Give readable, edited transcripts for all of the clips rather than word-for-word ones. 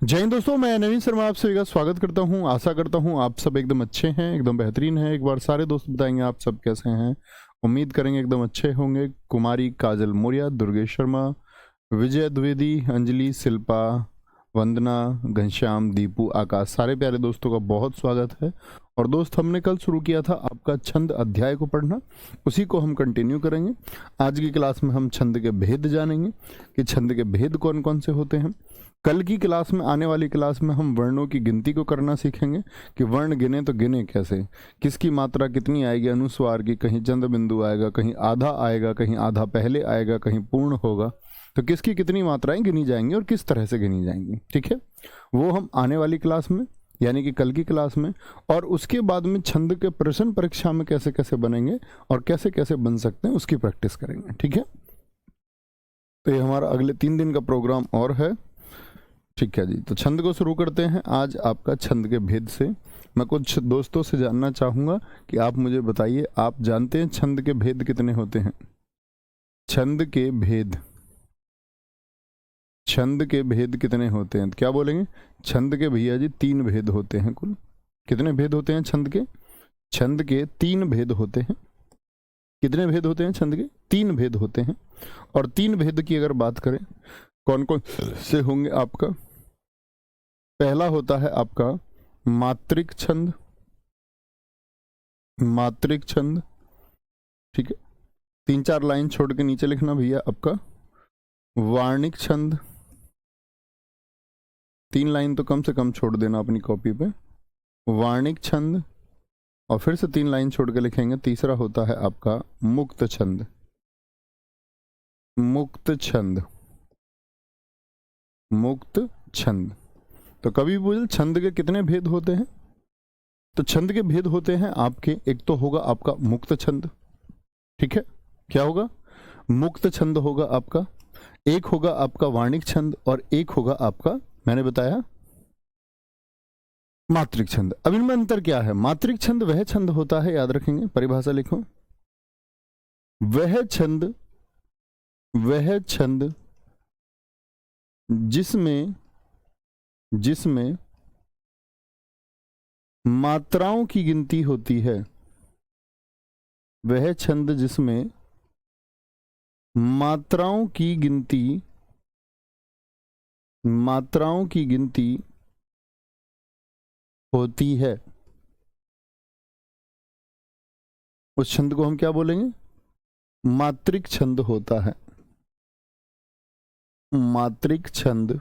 जय हिंद दोस्तों, मैं नवीन शर्मा आप सभी का स्वागत करता हूं। आशा करता हूं आप सब एकदम अच्छे हैं, एकदम बेहतरीन हैं। एक बार सारे दोस्त बताएंगे आप सब कैसे हैं। उम्मीद करेंगे एकदम अच्छे होंगे। कुमारी काजल मौर्य, दुर्गेश शर्मा, विजय द्विवेदी, अंजलि, शिल्पा, वंदना, घनश्याम, दीपू, आकाश, सारे प्यारे दोस्तों का बहुत स्वागत है। और दोस्त, हमने कल शुरू किया था आपका छंद अध्याय को पढ़ना, उसी को हम कंटिन्यू करेंगे। आज की क्लास में हम छंद के भेद जानेंगे कि छंद के भेद कौन कौन से होते हैं। कल की क्लास में, आने वाली क्लास में हम वर्णों की गिनती को करना सीखेंगे कि वर्ण गिने तो गिने कैसे, किसकी मात्रा कितनी आएगी अनुस्वार की, कहीं चंद्र बिंदु आएगा, कहीं आधा आएगा, कहीं आधा पहले आएगा, कहीं पूर्ण होगा, तो किसकी कितनी मात्राएं गिनी जाएंगी और किस तरह से गिनी जाएंगी। ठीक है, वो हम आने वाली क्लास में, यानी कि कल की क्लास में, और उसके बाद में छंद के प्रश्न परीक्षा में कैसे कैसे बनेंगे और कैसे कैसे बन सकते हैं उसकी प्रैक्टिस करेंगे। ठीक है, तो ये हमारा अगले 3 दिन का प्रोग्राम और है। ठीक है जी, तो छंद को शुरू करते हैं आज आपका छंद के भेद से। मैं कुछ दोस्तों से जानना चाहूंगा कि आप मुझे बताइए, आप जानते हैं छंद के भेद कितने होते हैं? छंद के भेद, छंद के भेद कितने होते हैं? तो क्या बोलेंगे? छंद के भैया जी 3 भेद होते हैं कुल। कितने भेद होते हैं छंद के? छंद के 3 भेद होते हैं। कितने भेद होते हैं छंद के? 3 भेद होते हैं। और 3 भेद की अगर बात करें, कौन कौन से होंगे आपका? पहला होता है आपका मात्रिक छंद। मात्रिक छंद, ठीक है, 3-4 लाइन छोड़ के नीचे लिखना भैया। आपका वार्णिक छंद, 3 लाइन तो कम से कम छोड़ देना अपनी कॉपी पे। वार्णिक छंद, और फिर से 3 लाइन छोड़ के लिखेंगे। तीसरा होता है आपका मुक्त छंद। मुक्त छंद, मुक्त छंद। तो कभी बोल छंद के कितने भेद होते हैं? तो छंद के भेद होते हैं आपके, एक तो होगा आपका मुक्त छंद। ठीक है, क्या होगा? मुक्त छंद होगा आपका। एक होगा आपका वार्णिक छंद और एक होगा आपका, मैंने बताया, मात्रिक छंद। अब इनमें अंतर क्या है? मात्रिक छंद वह छंद होता है, याद रखेंगे, परिभाषा लिखो, वह छंद, वह छंद जिसमें जिसमें मात्राओं की गिनती होती है। वह छंद जिसमें मात्राओं की गिनती, मात्राओं की गिनती होती है, उस छंद को हम क्या बोलेंगे? मात्रिक छंद होता है। मात्रिक छंद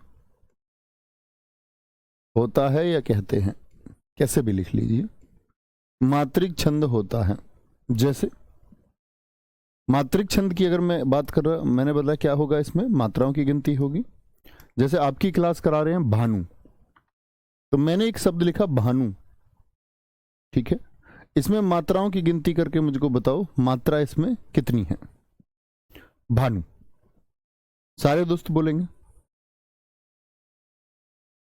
होता है या कहते हैं, कैसे भी लिख लीजिए, मात्रिक छंद होता है। जैसे मात्रिक छंद की अगर मैं बात कर रहा, मैंने बताया क्या होगा, इसमें मात्राओं की गिनती होगी। जैसे आपकी क्लास करा रहे हैं भानु, तो मैंने एक शब्द लिखा भानु, ठीक है, इसमें मात्राओं की गिनती करके मुझको बताओ मात्रा इसमें कितनी है। भानु, सारे दोस्त बोलेंगे,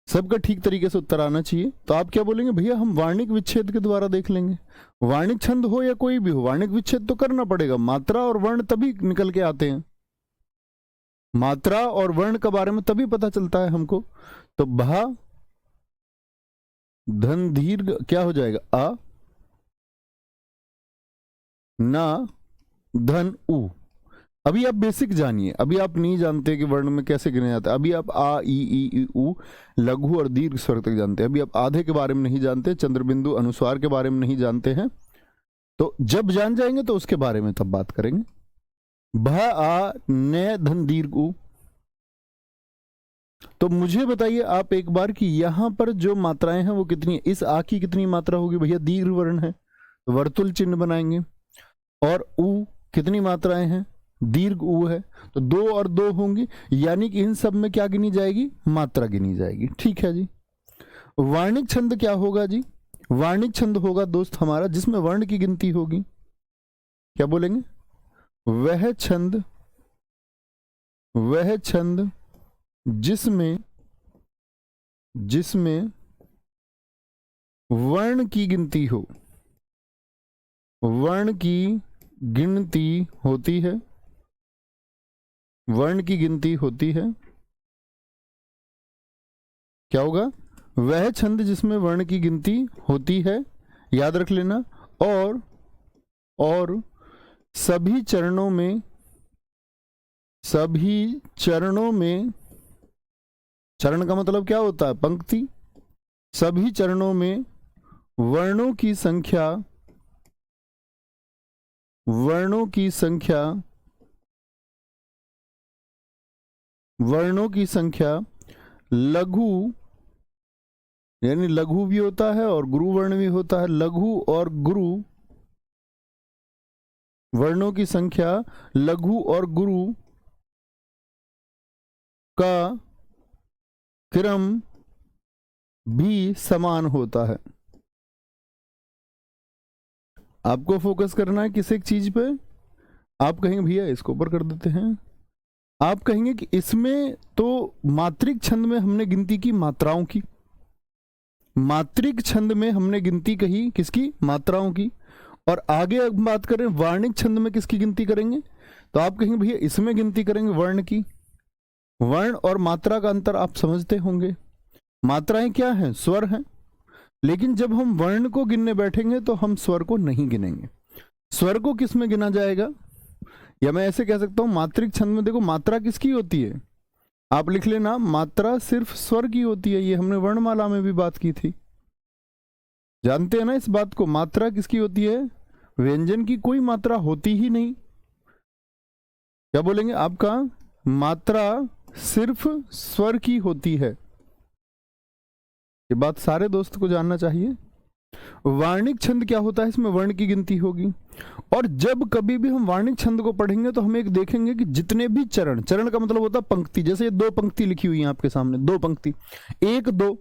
सबका ठीक तरीके से उत्तर आना चाहिए। तो आप क्या बोलेंगे? भैया हम वार्णिक विच्छेद के द्वारा देख लेंगे। वार्णिक छंद हो या कोई भी हो, वार्णिक विच्छेद तो करना पड़ेगा। मात्रा और वर्ण तभी निकल के आते हैं, मात्रा और वर्ण के बारे में तभी पता चलता है हमको। तो भा धन दीर्घ क्या हो जाएगा? आ ना धन उ। अभी आप बेसिक जानिए, अभी आप नहीं जानते कि वर्ण में कैसे गिने जाते हैं। अभी आप आ ई उ लघु और दीर्घ स्वर तक जानते हैं। अभी आप आधे के बारे में नहीं जानते, चंद्रबिंदु अनुस्वार के बारे में नहीं जानते हैं। तो जब जान जाएंगे तो उसके बारे में तब बात करेंगे। भ आ न धन दीर्घ उ। तो मुझे बताइए आप एक बार कि यहां पर जो मात्राएं हैं वो कितनी है? इस आ की कितनी मात्रा होगी? भैया दीर्घ वर्ण है, वर्तुल चिन्ह बनाएंगे। और उ कितनी मात्राएं हैं? दीर्घ उ है, तो 2 और 2 होंगी, यानी कि इन सब में क्या गिनी जाएगी? मात्रा गिनी जाएगी। ठीक है जी। वार्णिक छंद क्या होगा जी? वार्णिक छंद होगा दोस्त हमारा जिसमें वर्ण की गिनती होगी। क्या बोलेंगे? वह छंद, वह छंद जिसमें जिसमें वर्ण की गिनती हो, वर्ण की गिनती होती है, वर्ण की गिनती होती है। क्या होगा? वह छंद जिसमें वर्ण की गिनती होती है, याद रख लेना। और सभी चरणों में चरण का मतलब क्या होता है? पंक्ति। सभी चरणों में वर्णों की संख्या लघु, यानी लघु भी होता है और गुरु वर्ण भी होता है। लघु और गुरु वर्णों की संख्या लघु और गुरु का क्रम भी समान होता है। आपको फोकस करना है किस एक चीज पे? आप कहेंगे भैया इसको ऊपर कर देते हैं। आप कहेंगे कि इसमें तो मात्रिक छंद में हमने गिनती की मात्राओं की, मात्रिक छंद में हमने गिनती कही किसकी? मात्राओं की। और आगे अब बात करें वार्णिक छंद में किसकी गिनती करेंगे? तो आप कहेंगे भैया इसमें गिनती करेंगे वर्ण की। वर्ण और मात्रा का अंतर आप समझते होंगे। मात्राएं क्या हैं? स्वर हैं। लेकिन जब हम वर्ण को गिनने बैठेंगे तो हम स्वर को नहीं गिनेंगे। स्वर को किस में गिना जाएगा? या मैं ऐसे कह सकता हूं मात्रिक छंद में देखो मात्रा किसकी होती है? आप लिख लेना, मात्रा सिर्फ स्वर की होती है। ये हमने वर्णमाला में भी बात की थी, जानते हैं ना इस बात को। मात्रा किसकी होती है? व्यंजन की कोई मात्रा होती ही नहीं। क्या बोलेंगे? आपका मात्रा सिर्फ स्वर की होती है। ये बात सारे दोस्त को जानना चाहिए। वार्णिक छंद क्या होता है? इसमें वर्ण की गिनती होगी। और जब कभी भी हम वार्णिक छंद को पढ़ेंगे तो हम एक देखेंगे कि जितने भी चरण का मतलब होता है पंक्ति। जैसे ये 2 पंक्ति लिखी हुई है आपके सामने, 2 पंक्ति, 1 2,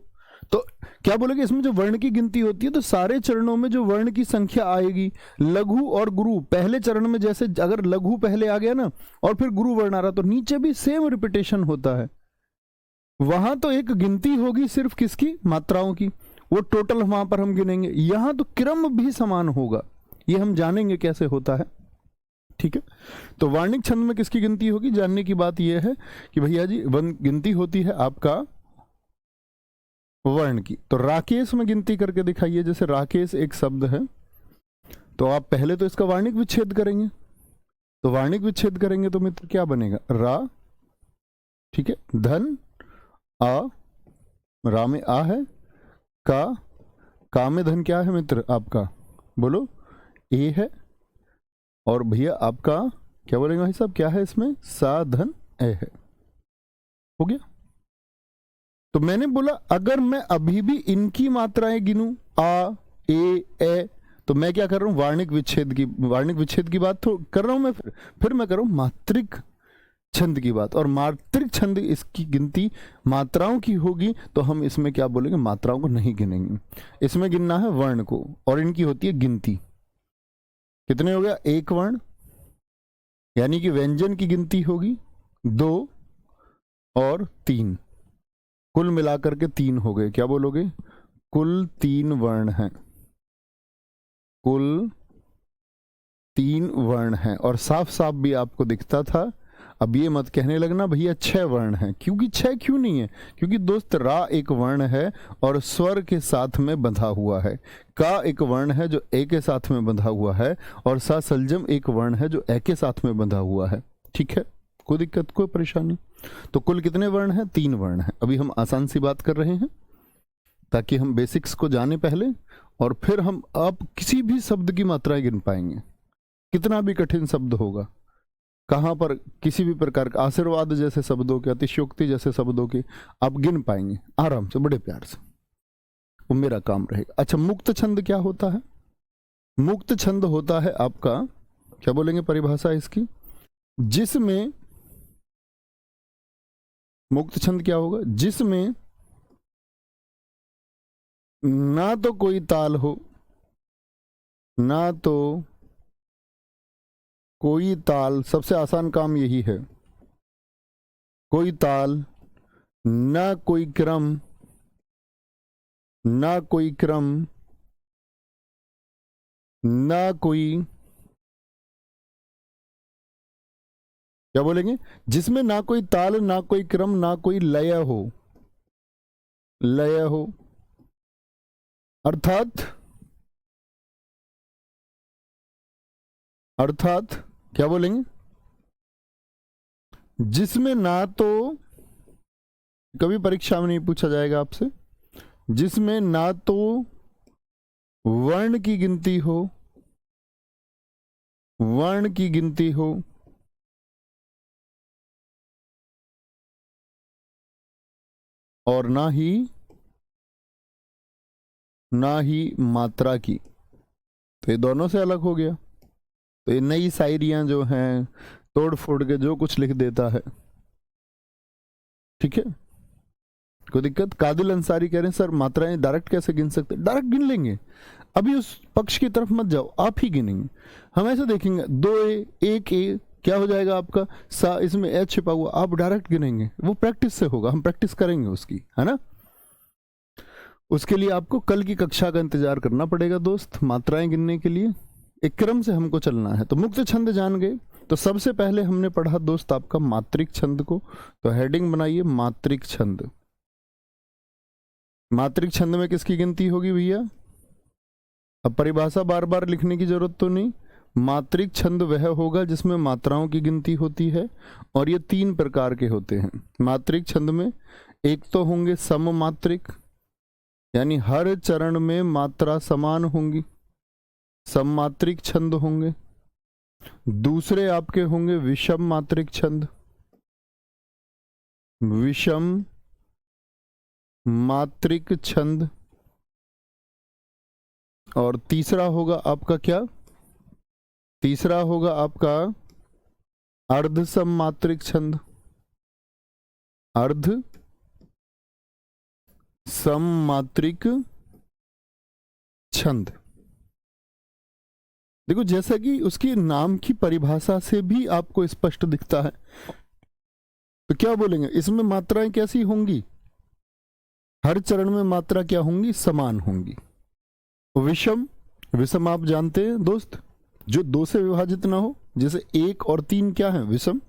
तो क्या बोलेंगे? इसमें जो वर्ण की गिनती होती है तो सारे चरणों में जो वर्ण की संख्या आएगी, लघु और गुरु, पहले चरण में जैसे अगर लघु पहले आ गया ना और फिर गुरु वर्ण आ रहा तो नीचे भी सेम रिपीटेशन होता है। वहां तो एक गिनती होगी सिर्फ किसकी? मात्राओं की। वो टोटल वहां पर हम गिनेंगे। यहां तो क्रम भी समान होगा। ये हम जानेंगे कैसे होता है। ठीक है, तो वार्णिक छंद में किसकी गिनती होगी? जानने की बात यह है कि भैया जी गिनती होती है आपका वर्ण की। तो राकेश में गिनती करके दिखाइए। जैसे राकेश एक शब्द है तो आप पहले तो इसका वार्णिक विच्छेद करेंगे। तो वार्णिक विच्छेद करेंगे तो मित्र क्या बनेगा? रा, ठीक है, धन आ, रा में आ है, का में धन क्या है मित्र आपका? बोलो, ए है। और भैया आपका क्या बोलेंगे भाई साहब? क्या है इसमें? सा धन ए है। हो गया। तो मैंने बोला अगर मैं अभी भी इनकी मात्राएं गिनूं, आ, ए, तो मैं क्या कर रहा हूं? वार्णिक विच्छेद की बात तो कर रहा हूं मैं। फिर मैं कर रहा हूं मात्रिक छंद की बात। और मात्रिक छंद इसकी गिनती मात्राओं की होगी तो हम इसमें क्या बोलेंगे? मात्राओं को नहीं गिनेंगे। इसमें गिनना है वर्ण को और इनकी होती है गिनती। कितने हो गया? 1 वर्ण, यानी कि व्यंजन की गिनती होगी 2 और 3, कुल मिलाकर के 3 हो गए। क्या बोलोगे? कुल 3 वर्ण हैं। कुल 3 वर्ण हैं। और साफ साफ भी आपको दिखता था। अब ये मत कहने लगना भैया 6 वर्ण हैं, क्योंकि 6 क्यों नहीं है? क्योंकि दोस्त रा एक वर्ण है और स्वर के साथ में बंधा हुआ है। का एक वर्ण है जो ए के साथ में बंधा हुआ है और सा सलजम एक वर्ण है जो ए के साथ में बंधा हुआ है। ठीक है, कोई दिक्कत, कोई परेशानी? तो कुल कितने वर्ण हैं? 3 वर्ण हैं। अभी हम आसान सी बात कर रहे हैं ताकि हम बेसिक्स को जाने पहले, और फिर हम अब किसी भी शब्द की मात्राएं गिन पाएंगे। कितना भी कठिन शब्द होगा, कहां पर किसी भी प्रकार का आशीर्वाद जैसे शब्दों के, अतिशयोक्ति जैसे शब्दों के आप गिन पाएंगे आराम से, बड़े प्यार से। वो मेरा काम रहेगा। अच्छा, मुक्त छंद क्या होता है? मुक्त छंद होता है आपका, क्या बोलेंगे परिभाषा इसकी? जिसमें मुक्त छंद क्या होगा? जिसमें ना तो कोई ताल हो, ना तो कोई ताल, सबसे आसान काम यही है। कोई ताल, ना कोई क्रम, ना कोई क्रम, ना कोई, क्या बोलेंगे? जिसमें ना कोई ताल, ना कोई क्रम, ना कोई लय हो। लय हो। अर्थात क्या बोलेंगे, जिसमें ना तो, कभी परीक्षा में नहीं पूछा जाएगा आपसे, जिसमें ना तो वर्ण की गिनती हो, वर्ण की गिनती हो, और ना ही मात्रा की। तो ये दोनों से अलग हो गया। तो ये नई शायरियां जो हैं तोड़ फोड़ के जो कुछ लिख देता है, ठीक है, कोई दिक्कत। कादिल अंसारी कह रहे हैं सर मात्राएं डायरेक्ट कैसे गिन सकते? डायरेक्ट गिन लेंगे, अभी उस पक्ष की तरफ मत जाओ, आप ही गिनेंगे। हम ऐसे देखेंगे 2a 1a क्या हो जाएगा आपका सा, इसमें एच छिपा हुआ, आप डायरेक्ट गिनेंगे। वो प्रैक्टिस से होगा, हम प्रैक्टिस करेंगे उसकी, है ना। उसके लिए आपको कल की कक्षा का इंतजार करना पड़ेगा दोस्त, मात्राएं गिनने के लिए एक क्रम से हमको चलना है। तो मुक्त छंद जान गए। तो सबसे पहले हमने पढ़ा दोस्त आपका मात्रिक छंद को। तो हेडिंग बनाइए मात्रिक छंद। मात्रिक छंद में किसकी गिनती होगी भैया? अब परिभाषा बार बार लिखने की जरूरत तो नहीं। मात्रिक छंद वह होगा जिसमें मात्राओं की गिनती होती है, और ये 3 प्रकार के होते हैं मात्रिक छंद में। एक तो होंगे सम मात्रिक, यानी हर चरण में मात्रा समान होंगी, सम मात्रिक छंद होंगे। दूसरे आपके होंगे विषम मात्रिक छंद, विषम मात्रिक छंद। और तीसरा होगा आपका क्या? तीसरा होगा आपका अर्ध सम मात्रिक छंद, अर्ध सम मात्रिक छंद। देखो जैसा कि उसकी नाम की परिभाषा से भी आपको स्पष्ट दिखता है। तो क्या बोलेंगे, इसमें मात्राएं कैसी होंगी? हर चरण में मात्रा क्या होंगी? समान होंगी। विषम, विषम आप जानते हैं दोस्त, जो 2 से विभाजित ना हो, जैसे 1 और 3 क्या है? विषम।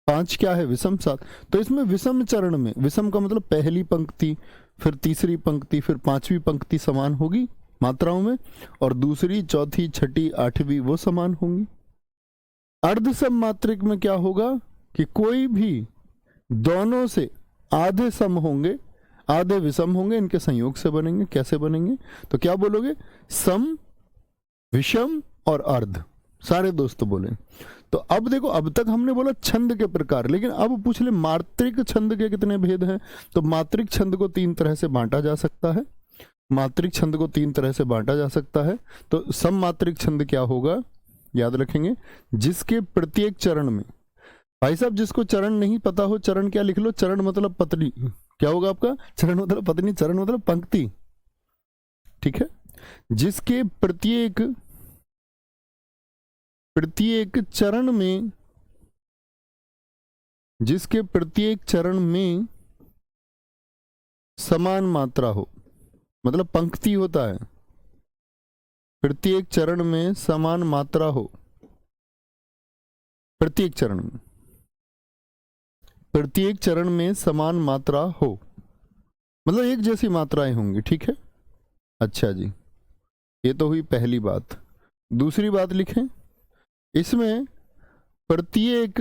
5 क्या है? विषम। 7। तो इसमें विषम चरण में, विषम का मतलब पहली पंक्ति, फिर तीसरी पंक्ति, फिर 5वीं पंक्ति समान होगी मात्राओं में, और दूसरी, चौथी, छठी, 8वीं वो समान होंगी। अर्धसम मात्रिक में क्या होगा कि कोई भी दोनों से आधे सम होंगे, आधे विषम होंगे, इनके संयोग से बनेंगे। कैसे बनेंगे? तो क्या बोलोगे? सम, विषम और अर्ध। सारे दोस्त बोले। तो अब देखो, अब तक हमने बोला छंद के प्रकार, लेकिन अब पूछ ले मात्रिक छंद के कितने भेद हैं। तो मात्रिक छंद को 3 तरह से बांटा जा सकता है। मात्रिक छंद को 3 तरह से बांटा जा सकता है। तो सम मात्रिक छंद क्या होगा, याद रखेंगे, जिसके प्रत्येक चरण में, भाई साहब जिसको चरण नहीं पता हो, चरण क्या लिख लो, चरण मतलब पत्नी। क्या होगा आपका? चरण मतलब पत्नी, चरण मतलब पंक्ति, ठीक है। जिसके प्रत्येक चरण में, जिसके प्रत्येक चरण में समान मात्रा हो, मतलब पंक्ति होता है, प्रत्येक चरण में समान मात्रा हो, प्रत्येक चरण में समान मात्रा हो, मतलब एक जैसी मात्राएं होंगी, ठीक है। अच्छा जी, ये तो हुई पहली बात। दूसरी बात लिखें, इसमें प्रत्येक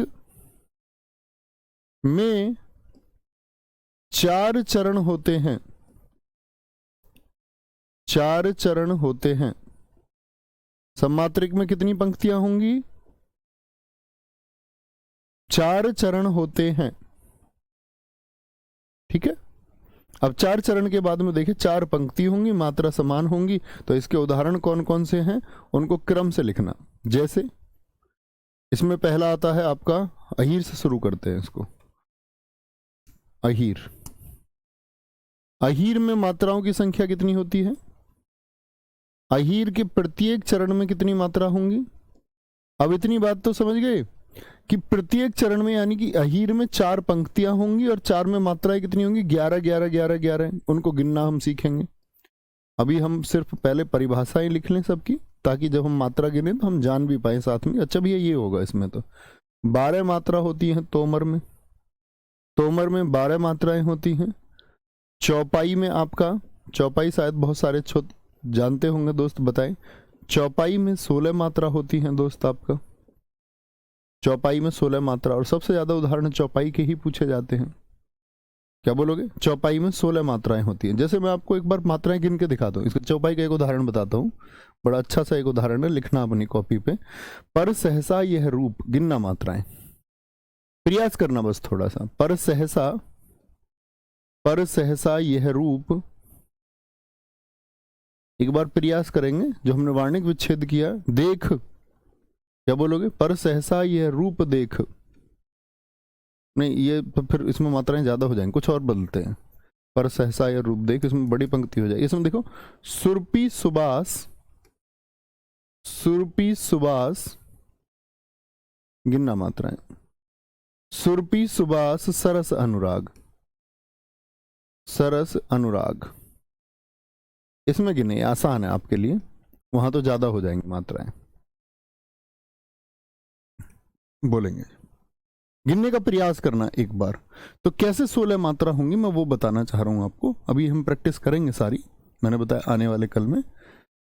में 4 चरण होते हैं, 4 चरण होते हैं। सममात्रिक में कितनी पंक्तियां होंगी? 4 चरण होते हैं, ठीक है। अब 4 चरण के बाद में देखिए 4 पंक्ति होंगी, मात्रा समान होंगी। तो इसके उदाहरण कौन कौन से हैं, उनको क्रम से लिखना। जैसे इसमें पहला आता है आपका, अहीर से शुरू करते हैं इसको। अहीर, अहीर में मात्राओं की संख्या कितनी होती है? अहीर के प्रत्येक चरण में कितनी मात्रा होंगी? अब इतनी बात तो समझ गए कि प्रत्येक चरण में, यानी कि अहीर में 4 पंक्तियां होंगी और 4 में मात्राएं कितनी होंगी? 11 11 11 11। उनको गिनना हम सीखेंगे। अभी हम सिर्फ पहले परिभाषाएं लिख लें सबकी, ताकि जब हम मात्रा गिने तो हम जान भी पाए साथ में। अच्छा भैया ये होगा, इसमें तो 12 मात्रा होती हैं तोमर में, तोमर में 12 मात्राएं होती हैं। चौपाई में आपका, चौपाई शायद बहुत सारे जानते होंगे दोस्त, बताएं। चौपाई में 16 मात्रा होती हैं दोस्त आपका, चौपाई में 16 मात्रा, और सबसे ज्यादा उदाहरण चौपाई के ही पूछे जाते हैं। क्या बोलोगे? चौपाई में 16 मात्राएं होती हैं। जैसे मैं आपको एक बार मात्राएं गिन के दिखाता हूँ, इसका चौपाई का एक उदाहरण बताता हूँ, बड़ा अच्छा सा एक उदाहरण है, लिखना अपनी कॉपी पे। पर सहसा यह रूप, गिनना मात्राएं, प्रयास करना बस थोड़ा सा। पर सहसा यह रूप, एक बार प्रयास करेंगे, जो हमने वार्णिक विच्छेद किया। देख, क्या बोलोगे? पर सहसा यह रूप देख, नहीं ये तो फिर इसमें मात्राएं ज्यादा हो जाएंगी, कुछ और बदलते हैं। पर सहसा यह रूप देख, इसमें बड़ी पंक्ति हो जाएगी। इसमें देखो, सुरपी सुबास, सुरपी सुबास, गिनना मात्राएं। सुरपी सुबास सरस अनुराग, सरस अनुराग, इसमें गिने, आसान है आपके लिए, वहां तो ज्यादा हो जाएंगी मात्राएं। बोलेंगे, गिनने का प्रयास करना एक बार। तो कैसे 16 मात्रा होंगी मैं वो बताना चाह रहा हूं आपको। अभी हम प्रैक्टिस करेंगे सारी, मैंने बताया आने वाले कल में।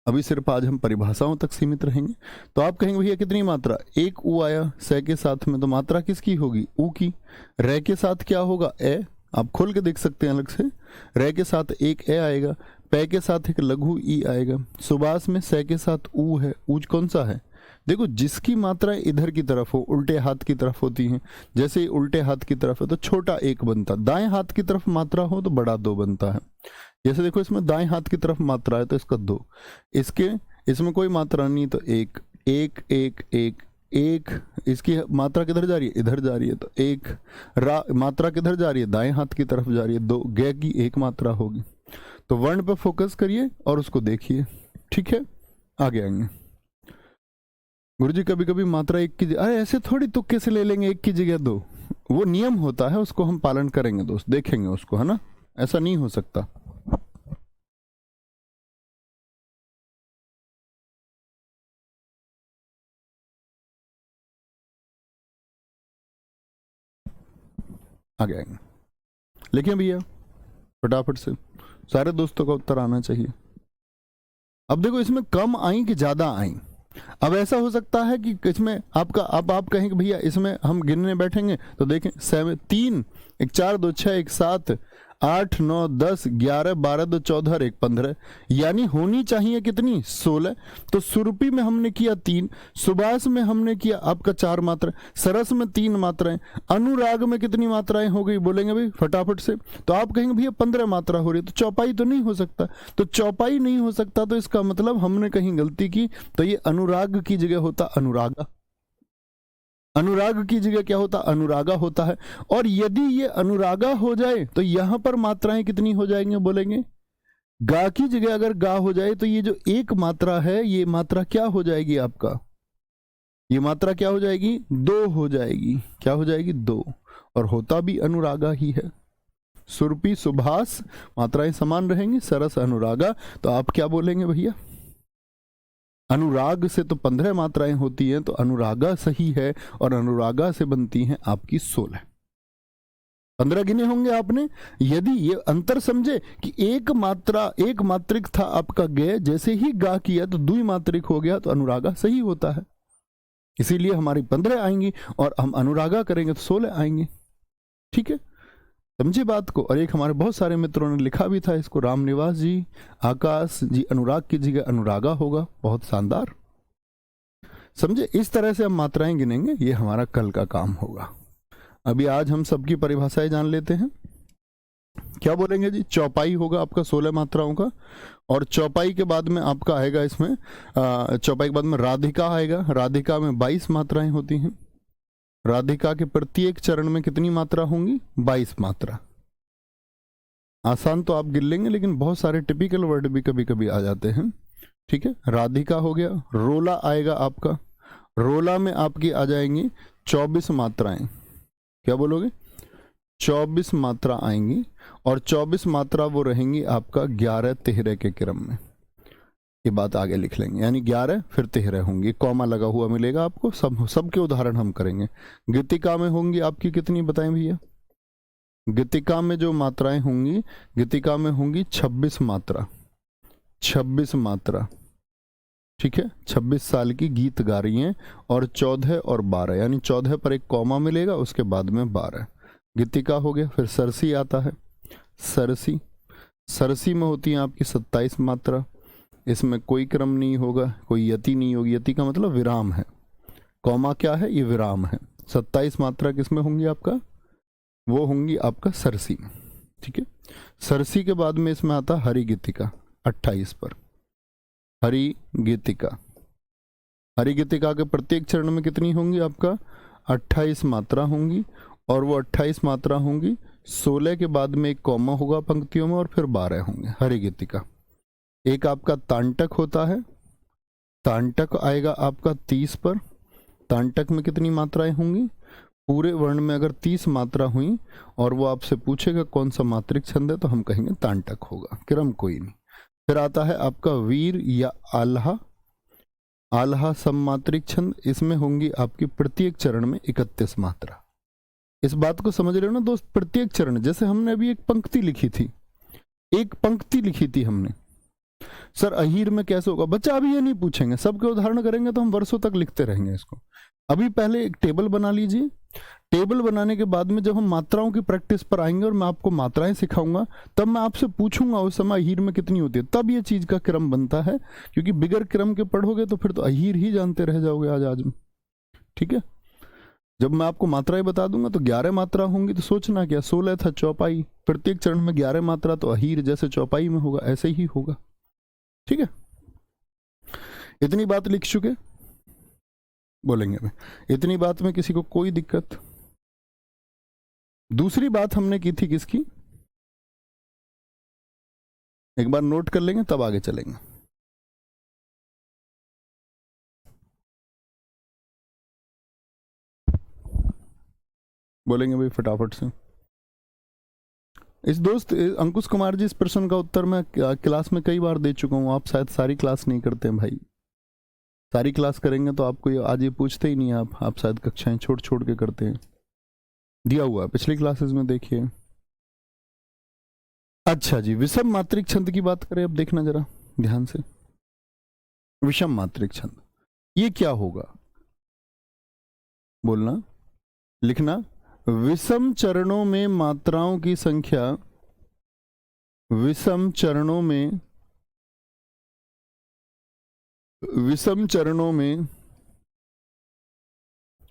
अभी सिर्फ आज हम परिभाषाओं तक सीमित रहेंगे। तो आप कहेंगे भैया कितनी मात्रा? एक ऊ आया स के साथ में, तो मात्रा किसकी होगी? ऊ की। रे के साथ क्या होगा? ए, आप खोल के देख सकते हैं अलग से। रे के साथ एक ए आएगा, पे के साथ एक लघु ई आएगा। सुबास में स के साथ ऊ है, ऊज कौन सा है? देखो, जिसकी मात्रा इधर की तरफ हो, उल्टे हाथ की तरफ होती हैं। जैसे ही उल्टे हाथ की तरफ है तो छोटा एक बनता, दाएं हाथ की तरफ मात्रा हो तो बड़ा दो बनता है। जैसे देखो, इसमें दाएं हाथ की तरफ मात्रा है तो इसका दो, इसमें कोई मात्रा नहीं तो एक, एक एक एक एक। इसकी मात्रा किधर जा रही है? इधर जा रही है, तो एक। मात्रा किधर जा रही है? दाएं हाथ की तरफ जा रही है, दो। गे की एक मात्रा होगी। तो वर्ण पे फोकस करिए और उसको देखिए, ठीक है? आगे आएंगे। गुरुजी कभी कभी मात्रा एक की जगह, अरे ऐसे थोड़ी तुक्के से ले लेंगे, एक की जगह दो, वो नियम होता है, उसको हम पालन करेंगे दोस्त, देखेंगे उसको, है ना? ऐसा नहीं हो सकता। आगे आएंगे, लेकिन भैया फटाफट से सारे दोस्तों का उत्तर आना चाहिए। अब देखो, इसमें कम आई कि ज्यादा आई? अब ऐसा हो सकता है कि इसमें आपका, अब आप कहेंगे भैया इसमें हम गिनने बैठेंगे तो देखें, 3, 1 4 2 6 1 7 8 9 10 11 12 2 14 और 1 15, यानी होनी चाहिए कितनी? 16। तो सुरपी में हमने किया 3, सुबास में हमने किया आपका 4 मात्रा, सरस में 3 मात्राएं, अनुराग में कितनी मात्राएं हो गई? बोलेंगे भाई फटाफट से। तो आप कहेंगे भैया 15 मात्रा हो रही है, तो चौपाई तो नहीं हो सकता। तो चौपाई नहीं हो सकता तो इसका मतलब हमने कहीं गलती की। तो ये अनुराग की जगह होता अनुरागा, अनुराग की जगह क्या होता? अनुरागा होता है। और यदि ये अनुरागा हो जाए तो यहां पर मात्राएं कितनी हो जाएंगे? बोलेंगे, गा की जगह अगर गा हो जाए तो ये जो एक मात्रा है, ये मात्रा क्या हो जाएगी आपका? ये मात्रा क्या हो जाएगी? 2 हो जाएगी। क्या हो जाएगी? 2। और होता भी अनुरागा ही है। सुरपी सुभाष मात्राएं समान रहेंगी, सरस अनुरागा। तो आप क्या बोलेंगे भैया? अनुराग से तो 15 मात्राएं होती हैं, तो अनुरागा सही है, और अनुरागा से बनती हैं आपकी 16। 15 गिने होंगे आपने। यदि ये अंतर समझे कि एक मात्रिक था आपका गे, जैसे ही गा किया तो द्विमात्रिक हो गया, तो अनुरागा सही होता है। इसीलिए हमारी 15 आएंगी, और हम अनुरागा करेंगे तो 16 आएंगे। ठीक है, समझे बात को? और एक हमारे बहुत सारे मित्रों ने लिखा भी था इसको, रामनिवास जी, आकाश जी, अनुराग की जगह अनुरागा होगा। बहुत शानदार, समझे? इस तरह से हम मात्राएं गिनेंगे, ये हमारा कल का काम होगा। अभी आज हम सबकी परिभाषाएं जान लेते हैं। क्या बोलेंगे जी? चौपाई होगा आपका 16 मात्राओं का, और चौपाई के बाद में आपका आएगा इसमें, चौपाई के बाद में राधिका आएगा। राधिका में 22 मात्राएं होती हैं। राधिका के प्रत्येक चरण में कितनी मात्रा होंगी? 22 मात्रा। आसान तो आप गिन लेंगे, लेकिन बहुत सारे टिपिकल वर्ड भी कभी कभी आ जाते हैं। ठीक है, राधिका हो गया। रोला आएगा आपका, रोला में आपकी आ जाएंगी 24 मात्राएं। क्या बोलोगे? 24 मात्रा आएंगी, और 24 मात्रा वो रहेंगी आपका 11 13 के क्रम में। ये बात आगे लिख लेंगे, यानी 11 फिर 13 होंगी, कॉमा लगा हुआ मिलेगा आपको। सबके उदाहरण हम करेंगे। गीतिका में होंगी आपकी कितनी, बताएं भैया? गीतिका में जो मात्राएं होंगी, गीतिका में होंगी 26 मात्रा, 26 मात्रा, ठीक है। 26 साल की गीत गा रही हैं और 14 और 12, यानी 14 पर एक कॉमा मिलेगा, उसके बाद में 12 गीतिका हो गया। फिर सरसी आता है, सरसी, सरसी में होती है आपकी 27 मात्रा, इसमें कोई क्रम नहीं होगा, कोई यति नहीं होगी, यति का मतलब विराम है, कॉमा क्या है, ये विराम है। 27 मात्रा किसमें होंगी आपका, वो होंगी आपका सरसी में, ठीक है। सरसी के बाद में इसमें आता हरि गीतिका 28 पर, हरि गीतिका, हरि गीतिका के प्रत्येक चरण में कितनी होंगी आपका 28 मात्रा होंगी, और वो 28 मात्रा होंगी, 16 के बाद में एक कॉमा होगा पंक्तियों में और फिर 12 होंगे हरि गीतिका। एक आपका तांटक होता है, तांटक आएगा आपका 30 पर, तांटक में कितनी मात्राएं होंगी, पूरे वर्ण में अगर 30 मात्रा हुई और वो आपसे पूछेगा कौन सा मात्रिक छंद है तो हम कहेंगे तांटक होगा, क्रम कोई नहीं। फिर आता है आपका वीर या आल्हा, आल्हा सममात्रिक छंद, इसमें होंगी आपकी प्रत्येक चरण में 31 मात्रा। इस बात को समझ रहे हो ना दोस्त, प्रत्येक चरण, जैसे हमने अभी एक पंक्ति लिखी थी, एक पंक्ति लिखी थी हमने, सर अहीर में कैसे होगा, बच्चा अभी ये नहीं पूछेंगे, सबके उदाहरण करेंगे तो हम वर्षों तक लिखते रहेंगे इसको। अभी पहले एक टेबल बना लीजिए, टेबल बनाने के बाद में जब हम मात्राओं की प्रैक्टिस पर आएंगे और मैं आपको मात्राएं सिखाऊंगा, तब मैं आपसे पूछूंगा उस समय अहीर में कितनी होती है, तब ये चीज का क्रम बनता है। क्योंकि बिगर क्रम के पढ़ोगे तो फिर तो अहीर ही जानते रह जाओगे आज में, ठीक है। जब मैं आपको मात्राएं बता दूंगा तो 11 मात्रा होंगी, तो सोचना क्या, 16 था चौपाई, प्रत्येक चरण में 11 मात्रा, तो अहीर जैसे चौपाई में होगा ऐसे ही होगा, ठीक है। इतनी बात लिख चुके, बोलेंगे मैं इतनी बात में किसी को कोई दिक्कत। दूसरी बात हमने की थी किसकी, एक बार नोट कर लेंगे तब आगे चलेंगे। बोलेंगे भाई फटाफट से। इस दोस्त अंकुश कुमार जी, इस प्रश्न का उत्तर मैं क्लास में कई बार दे चुका हूं, आप शायद सारी क्लास नहीं करते हैं भाई, सारी क्लास करेंगे तो आपको आज ये पूछते ही नहीं, आप शायद कक्षाएं छोड़ छोड़ के करते हैं, दिया हुआ पिछली क्लासेस में देखिए। अच्छा जी, विषम मात्रिक छंद की बात करें, अब देखना जरा ध्यान से, विषम मात्रिक छंद ये क्या होगा, बोलना लिखना। विषम चरणों में मात्राओं की संख्या, विषम चरणों में, विषम चरणों में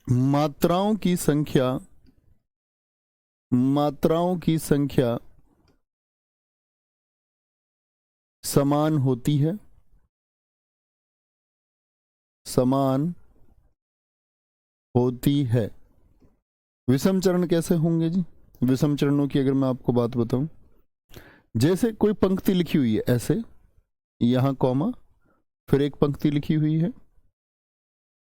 मात्राओं की संख्या, मात्राओं की संख्या समान होती है, समान होती है। विषम चरण कैसे होंगे जी, विषम चरणों की अगर मैं आपको बात बताऊं, जैसे कोई पंक्ति लिखी हुई है ऐसे, यहां कॉमा, फिर एक पंक्ति लिखी हुई है,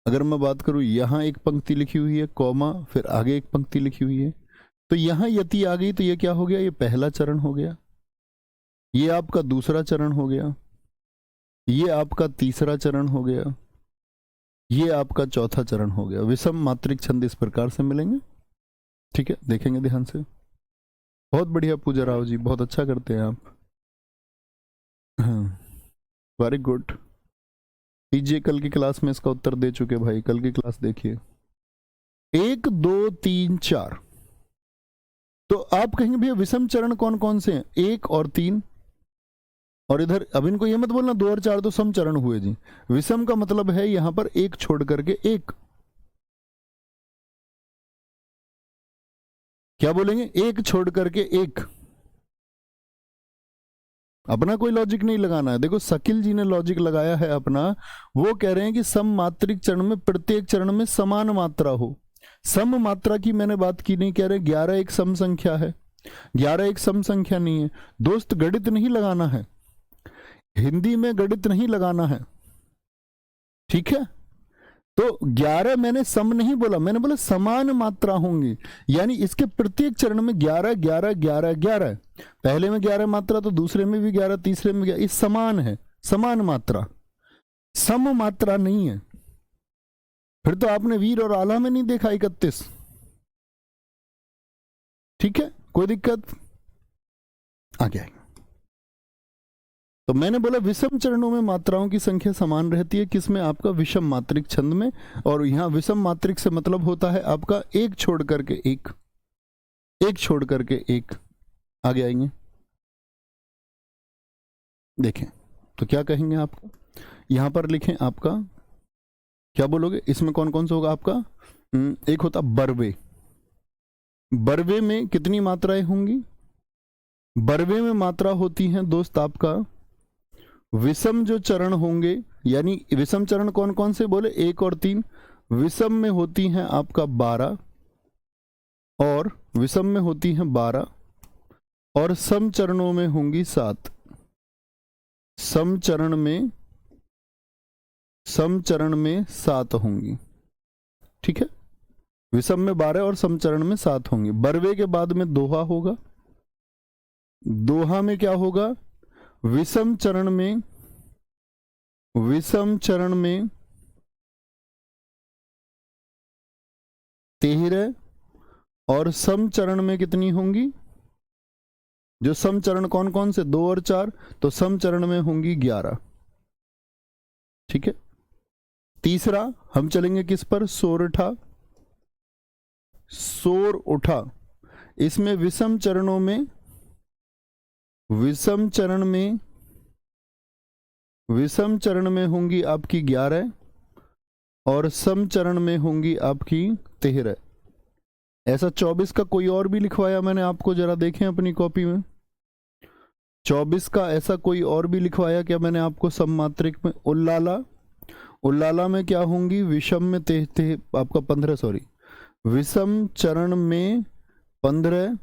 अगर मैं बात करूं यहां एक पंक्ति लिखी हुई है कॉमा, फिर आगे एक पंक्ति लिखी हुई है, तो यहां यति आ गई, तो ये क्या हो गया, ये पहला चरण हो गया, ये आपका दूसरा चरण हो गया, ये आपका तीसरा चरण हो गया, ये आपका चौथा चरण हो गया। विषम मात्रिक छंद इस प्रकार से मिलेंगे, ठीक है, देखेंगे ध्यान से। बहुत बढ़िया पूजा राव जी, बहुत अच्छा करते हैं आप, वेरी गुड। कीजिए, कल की क्लास में इसका उत्तर दे चुके भाई, कल की क्लास देखिए। 1 2 3 4, तो आप कहेंगे भैया विषम चरण कौन कौन से हैं, 1 और 3, और इधर अब इनको ये मत बोलना 2 और 4 तो सम चरण हुए जी, विषम का मतलब है यहां पर एक छोड़ करके एक, क्या बोलेंगे, एक छोड़ करके एक, अपना कोई लॉजिक नहीं लगाना है। देखो शकील जी ने लॉजिक लगाया है अपना, वो कह रहे हैं कि सम मात्रिक चरण में प्रत्येक चरण में समान मात्रा हो। सम मात्रा की मैंने बात की नहीं, कह रहे 11 एक सम संख्या है, 11 एक सम संख्या नहीं है दोस्त, गणित नहीं लगाना है, हिंदी में गणित नहीं लगाना है, ठीक है। तो 11 मैंने सम नहीं बोला, मैंने बोला समान मात्रा होंगी, यानी इसके प्रत्येक चरण में 11 11 11 11, पहले में 11 मात्रा तो दूसरे में भी 11, तीसरे में 11, ये समान है, समान मात्रा, सम मात्रा नहीं है। फिर तो आपने वीर और आला में नहीं देखा 31, ठीक है, कोई दिक्कत? आगे आएंगे। तो मैंने बोला विषम चरणों में मात्राओं की संख्या समान रहती है, किसमें? आपका विषम मात्रिक छंद में। और यहां विषम मात्रिक से मतलब होता है आपका एक छोड़ करके एक, एक छोड़ करके एक। आगे आएंगे, देखें तो क्या कहेंगे आपको, यहां पर लिखें आपका, क्या बोलोगे इसमें कौन कौन सा होगा आपका? एक होता बरवे, बरवे में कितनी मात्राएं होंगी? बरवे में मात्रा होती हैं दोस्त आपका, विषम जो चरण होंगे, यानी विषम चरण कौन कौन से बोले? 1 और 3। विषम में होती हैं आपका 12, और विषम में होती हैं 12, और सम चरणों में होंगी 7। सम चरण में 7 होंगी, ठीक है। विषम में 12 और सम चरण में 7 होंगी। बरवे के बाद में दोहा होगा, दोहा में क्या होगा? विषम चरण में 13, और सम चरण में कितनी होंगी? जो सम चरण कौन कौन से? 2 और 4, तो सम चरण में होंगी 11, ठीक है। तीसरा हम चलेंगे किस पर? सोरठा, सोर उठा। इसमें विषम चरण में होंगी आपकी 11, और सम चरण में होंगी आपकी 13। ऐसा 24 का कोई और भी लिखवाया मैंने आपको, जरा देखें अपनी कॉपी में। 24 का ऐसा कोई और भी लिखवाया क्या मैंने आपको सम मात्रिक में? उल्लाला, उल्लाला में क्या होंगी? विषम में आपका 15, सॉरी, विषम चरण में 15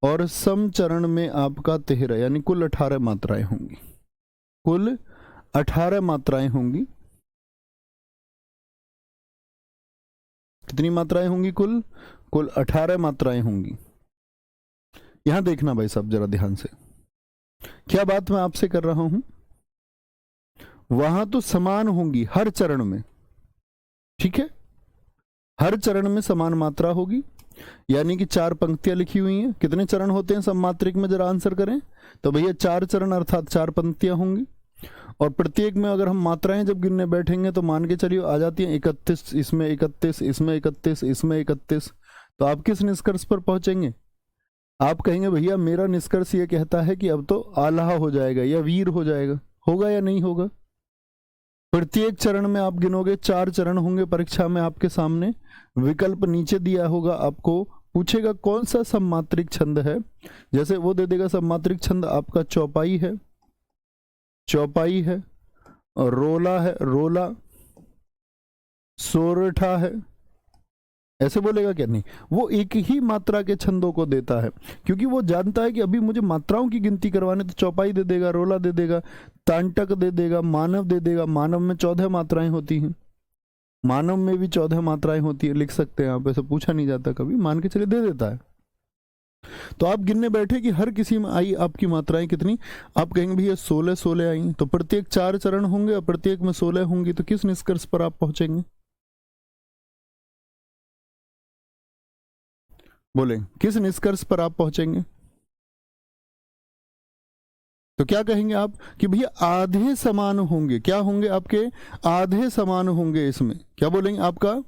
और सम चरण में आपका 13, यानी कुल 18 मात्राएं होंगी, कुल 18 मात्राएं होंगी। कितनी मात्राएं होंगी? कुल 18 मात्राएं होंगी। यहां देखना भाई साहब जरा ध्यान से, क्या बात मैं आपसे कर रहा हूं। वहां तो समान होंगी हर चरण में, ठीक है, हर चरण में समान मात्रा होगी, यानी कि 4 पंक्तियां लिखी हुई हैं। कितने चरण होते हैं सममात्रिक में, जरा आंसर करें तो भैया 4 चरण अर्थात 4 पंक्तियां होंगी। और प्रत्येक में अगर हम मात्राएं जब गिनने बैठेंगे तो मान के चलिए आ जाती हैं 31, इसमें 31, इसमें 31, इसमें 31। तो आप किस निष्कर्ष पर पहुंचेंगे? आप कहेंगे भैया मेरा निष्कर्ष ये कहता है कि अब तो आल्हा हो जाएगा या वीर हो जाएगा। होगा या नहीं होगा? प्रत्येक चरण में आप गिनोगे 4 चरण होंगे परीक्षा में आपके सामने, विकल्प नीचे दिया होगा, आपको पूछेगा कौन सा सममात्रिक छंद है। जैसे वो दे देगा सममात्रिक छंद आपका चौपाई है, चौपाई है, और रोला है, रोला, सोरठा है, ऐसे बोलेगा क्या? नहीं, वो एक ही मात्रा के छंदों को देता है, क्योंकि वो जानता है कि अभी मुझे मात्राओं की गिनती करवाने, तो चौपाई दे देगा, रोला दे देगा, तांटक दे देगा, मानव दे देगा। मानव में 14 मात्राएं होती हैं, मानव में भी 14 मात्राएं होती है, लिख सकते हैं आप, ऐसे पूछा नहीं जाता कभी, मान के चले दे देता है। तो आप गिनने बैठे कि हर किसी में आई आपकी मात्राएं कितनी, आप कहेंगे भैया 16 आई, तो प्रत्येक 4 चरण होंगे और प्रत्येक में 16 होंगी, तो किस निष्कर्ष पर आप पहुंचेंगे? बोले किस निष्कर्ष पर आप पहुंचेंगे? तो क्या कहेंगे आप कि भैया आधे समान होंगे। क्या होंगे आपके? आधे समान होंगे। इसमें क्या बोलेंगे? आपका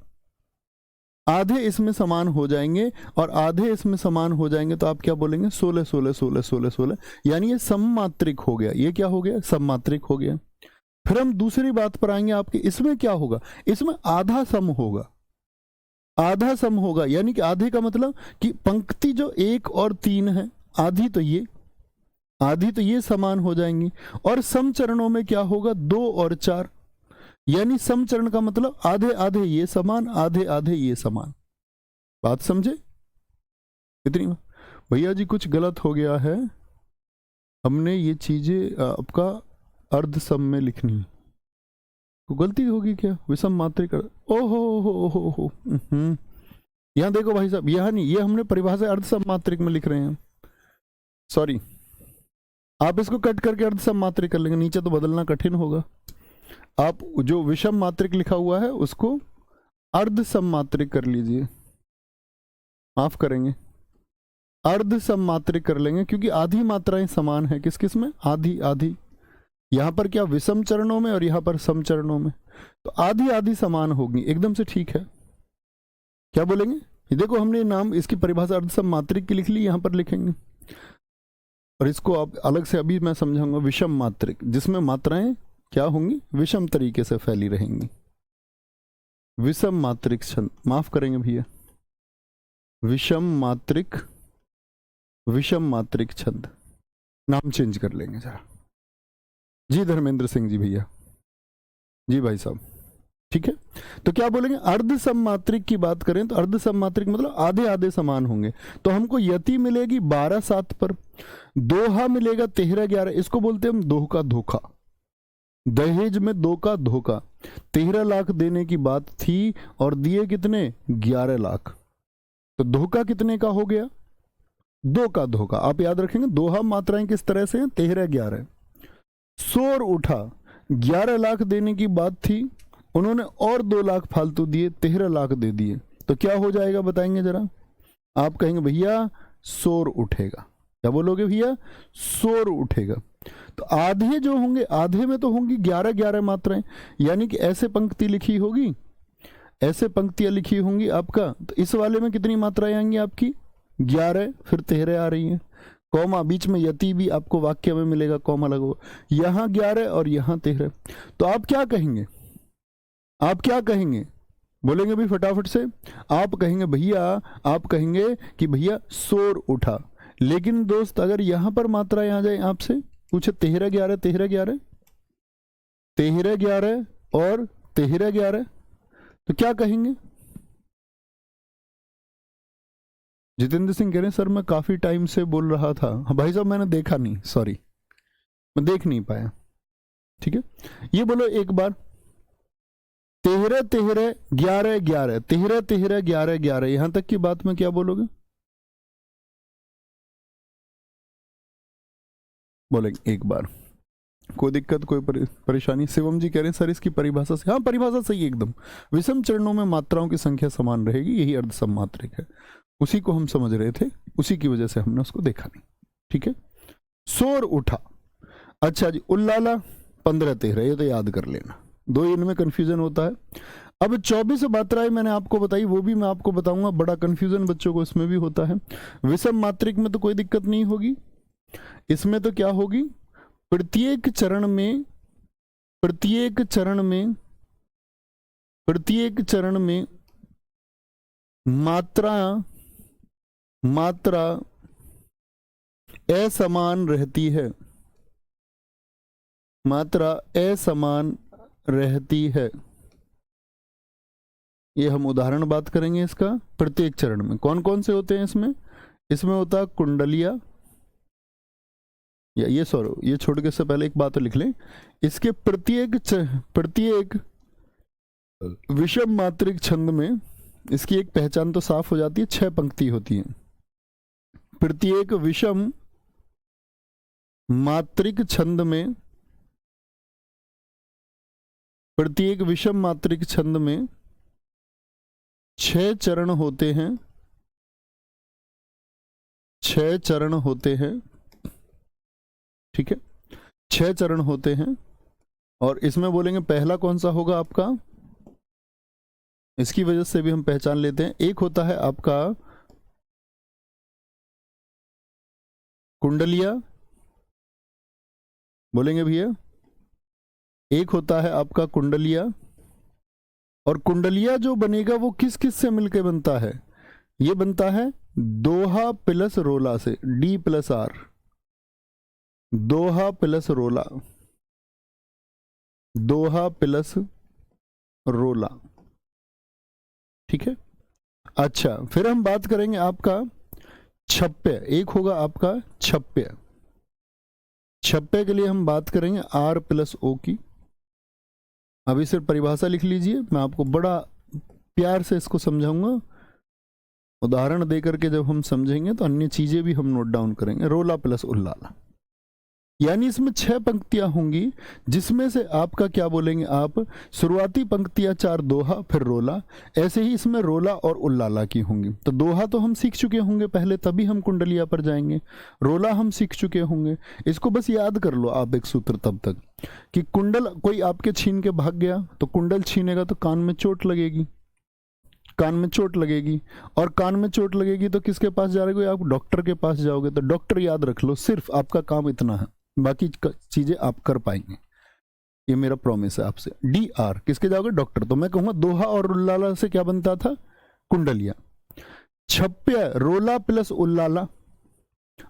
आधे इसमें समान हो जाएंगे, और आधे इसमें समान हो जाएंगे, तो आप क्या बोलेंगे? 16 16 16 16 16, यानी ये सममात्रिक हो गया। ये क्या हो गया? सममात्रिक हो गया। फिर हम दूसरी बात पर आएंगे आपके, इसमें क्या होगा? इसमें आधा सम होगा, आधा सम होगा, यानी कि आधे का मतलब कि पंक्ति जो 1 और 3 है, आधी तो ये समान हो जाएंगी। और सम चरणों में क्या होगा? 2 और 4, यानी सम चरण का मतलब आधे आधे ये समान, आधे आधे ये समान। बात समझे? इतनी भैया जी कुछ गलत हो गया है, हमने ये चीजें आपका अर्ध सम में लिखनी, तो गलती होगी क्या? विषम मात्रिक, ओहो, यहां देखो भाई साहब, यहां नहीं, ये हमने परिभाषा अर्ध सम मात्रिक में लिख रहे हैं, सॉरी। आप इसको कट करके अर्ध सम मात्रिक कर लेंगे, नीचे तो बदलना कठिन होगा। आप जो विषम मात्रिक लिखा हुआ है उसको अर्ध सम मात्रिक कर लीजिए, माफ करेंगे। अर्ध सममात्रिक कर लेंगे, क्योंकि आधी मात्राएं समान है। किस किस में? आधी आधी। यहां पर क्या विषम चरणों में और यहां पर सम चरणों में, तो आधी आधी समान होगी। एकदम से ठीक है। क्या बोलेंगे? ये देखो हमने नाम, इसकी परिभाषा अर्ध सममात्रिक की लिख ली, यहां पर लिखेंगे। और इसको आप अलग से अभी मैं समझाऊंगा, विषम मात्रिक, जिसमें मात्राएं क्या होंगी? विषम तरीके से फैली रहेंगी। विषम मात्रिक छंद, माफ करेंगे भैया, विषम मात्रिक छंद, नाम चेंज कर लेंगे जरा। जी धर्मेंद्र सिंह जी भैया, जी भाई साहब, ठीक है। तो क्या बोलेंगे? अर्ध सममात्रिक की बात करें तो अर्ध सममात्रिक मतलब आधे आधे समान होंगे। तो हमको यति मिलेगी 12/7 पर, दोहा मिलेगा 13/11। इसको बोलते हैं हम दोह का धोखा। दहेज में 2 का धोखा। 13 लाख देने की बात थी और दिए कितने? 11 लाख। तो धोखा कितने का हो गया? 2 का धोखा। आप याद रखेंगे दोहा मात्राएं किस तरह से हैं? 13/11। शोर उठा, 11 लाख देने की बात थी, उन्होंने और 2 लाख फालतू दिए, 13 लाख दे दिए। तो क्या हो जाएगा बताएंगे जरा? आप कहेंगे भैया शोर उठेगा। क्या बोलोगे भैया? शोर उठेगा। तो आधे जो होंगे, आधे में तो होंगी 11-11 मात्राएं, यानी कि ऐसे पंक्ति लिखी होगी, ऐसे पंक्तियां लिखी होंगी आपका। तो इस वाले में कितनी मात्राएं आएंगी आपकी? 11, फिर 13 आ रही हैं, कॉमा बीच में यति भी आपको वाक्य में मिलेगा, कॉमा लगो, यहां 11 और यहां 13। तो आप क्या कहेंगे? आप क्या कहेंगे? बोलेंगे भी फटाफट से। आप कहेंगे भैया, आप कहेंगे कि भैया शोर उठा। लेकिन दोस्त अगर यहां पर मात्राएं आ जाए, आपसे पूछे 13/11 13/11 13/11 और 13/11, तो क्या कहेंगे? जितेंद्र सिंह कह रहे हैं सर मैं काफी टाइम से बोल रहा था। हाँ भाई साहब मैंने देखा नहीं, सॉरी मैं देख नहीं पाया। ठीक है, ये बोलो एक बार, 13-13-11-11 13-13-11-11, यहां तक की बात में क्या बोलोगे? बोलेंगे एक बार। कोई दिक्कत, कोई परेशानी? शिवम जी कह रहे हैं सर इसकी परिभाषा से, हाँ परिभाषा सही है एकदम। विषम चरणों में मात्राओं की संख्या समान रहेगी, यही अर्ध सममात्रिक है। उसी को हम समझ रहे थे, उसी की वजह से हमने उसको देखा नहीं। ठीक है, शोर उठा। अच्छा जी, उल्लाला 15-13, ये तो याद कर लेना, 2 इनमें कंफ्यूजन होता है। अब 24 मात्राएं मैंने आपको बताई, वो भी मैं आपको बताऊंगा, बड़ा कंफ्यूजन बच्चों को इसमें भी होता है। विषम मात्रिक में तो कोई दिक्कत नहीं होगी, इसमें तो क्या होगी? प्रत्येक चरण में मात्रा असमान रहती है, मात्रा असमान रहती है। ये हम उदाहरण बात करेंगे इसका। प्रत्येक चरण में कौन कौन से होते हैं? इसमें होता है कुंडलिया, या ये छोड़ के से पहले एक बात तो लिख लें, इसके प्रत्येक विषम मात्रिक छंद में इसकी एक पहचान तो साफ हो जाती है, 6 पंक्ति होती है। प्रत्येक विषम मात्रिक छंद में, प्रत्येक विषम मात्रिक छंद में 6 चरण होते हैं, 6 चरण होते हैं। ठीक है, 6 चरण होते हैं। और इसमें बोलेंगे पहला कौन सा होगा आपका, इसकी वजह से भी हम पहचान लेते हैं। एक होता है आपका कुंडलिया, बोलेंगे भैया, एक होता है आपका कुंडलिया। और कुंडलिया जो बनेगा वो किस किस से मिलकर बनता है? ये बनता है दोहा प्लस रोला से, D+R, दोहा प्लस रोला, दोहा प्लस रोला। ठीक है, अच्छा फिर हम बात करेंगे आपका छप्पे। एक होगा आपका छप्पे, छप्पे के लिए हम बात करेंगे R+O की। अभी सिर्फ परिभाषा लिख लीजिए, मैं आपको बड़ा प्यार से इसको समझाऊंगा, उदाहरण दे करके जब हम समझेंगे तो अन्य चीजें भी हम नोट डाउन करेंगे। रोला प्लस उल्लाला, यानी इसमें 6 पंक्तियां होंगी, जिसमें से आपका क्या बोलेंगे आप, शुरुआती पंक्तियां 4 दोहा फिर रोला, ऐसे ही इसमें रोला और उल्लाला की होंगी। तो दोहा तो हम सीख चुके होंगे पहले, तभी हम कुंडलिया पर जाएंगे। रोला हम सीख चुके होंगे। इसको बस याद कर लो आप एक सूत्र तब तक कि कुंडल कोई आपके छीन के भाग गया तो कुंडल छीनेगा तो कान में चोट लगेगी, कान में चोट लगेगी, और कान में चोट लगेगी तो किसके पास जा रहे हो आप, डॉक्टर के पास जाओगे। तो डॉक्टर याद रख लो, सिर्फ आपका काम इतना है, बाकी चीजें आप कर पाएंगे, ये मेरा प्रॉमिस है आपसे। DR किसके जाओगे, डॉक्टर। तो मैं कहूंगा दोहा और उल्लाला से क्या बनता था, कुंडलिया। छप्य रोला प्लस उल्लाला,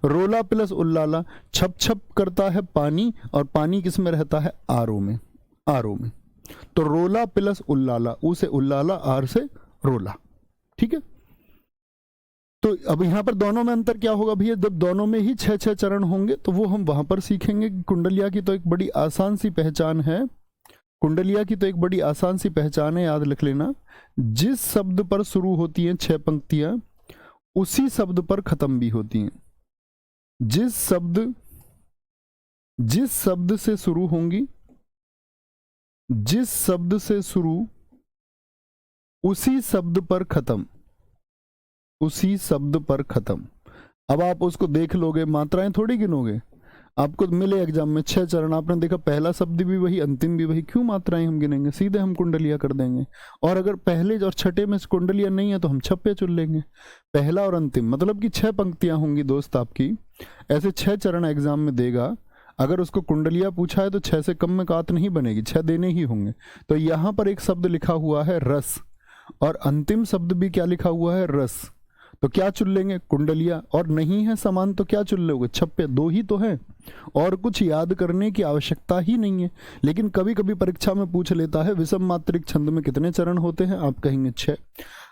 रोला प्लस उल्लाला, छप छप करता है पानी, और पानी किस में रहता है, आरो में, आरो में। तो रोला प्लस उल्लाला, ऊ से उल्लाला, आर से रोला, ठीक है। तो अब यहां पर दोनों में अंतर क्या होगा भैया, जब दोनों में ही 6 चरण होंगे तो वो हम वहां पर सीखेंगे। कुंडलिया की तो एक बड़ी आसान सी पहचान है, कुंडलिया की तो एक बड़ी आसान सी पहचान है, याद रख लेना। जिस शब्द पर शुरू होती हैं 6 पंक्तियां, उसी शब्द पर खत्म भी होती हैं। जिस शब्द से शुरू होंगी, जिस शब्द से शुरू, उसी शब्द पर खत्म, उसी शब्द पर खत्म। अब आप उसको देख लोगे, मात्राएं थोड़ी गिनोगे, आपको मिले एग्जाम में 6 चरण, आपने देखा पहला शब्द भी वही, अंतिम भी वही, क्यों मात्राएं हम गिनेंगे, सीधे हम कुंडलिया कर देंगे। और अगर पहले और छठे में कुंडलिया नहीं है तो हम छप्पे चुन लेंगे, पहला और अंतिम। मतलब कि 6 पंक्तियां होंगी दोस्त आपकी, ऐसे 6 चरण एग्जाम में देगा। अगर उसको कुंडलिया पूछा है तो 6 से कम में कात नहीं बनेगी, 6 देने ही होंगे। तो यहां पर एक शब्द लिखा हुआ है रस, और अंतिम शब्द भी क्या लिखा हुआ है, रस। तो क्या चुन लेंगे, कुंडलिया। और नहीं है समान तो क्या चुन लोगे, छप्पे, 2 ही तो है, और कुछ याद करने की आवश्यकता ही नहीं है। लेकिन कभी कभी परीक्षा में पूछ लेता है विषम मात्रिक छंद में कितने चरण होते हैं, आप कहेंगे 6।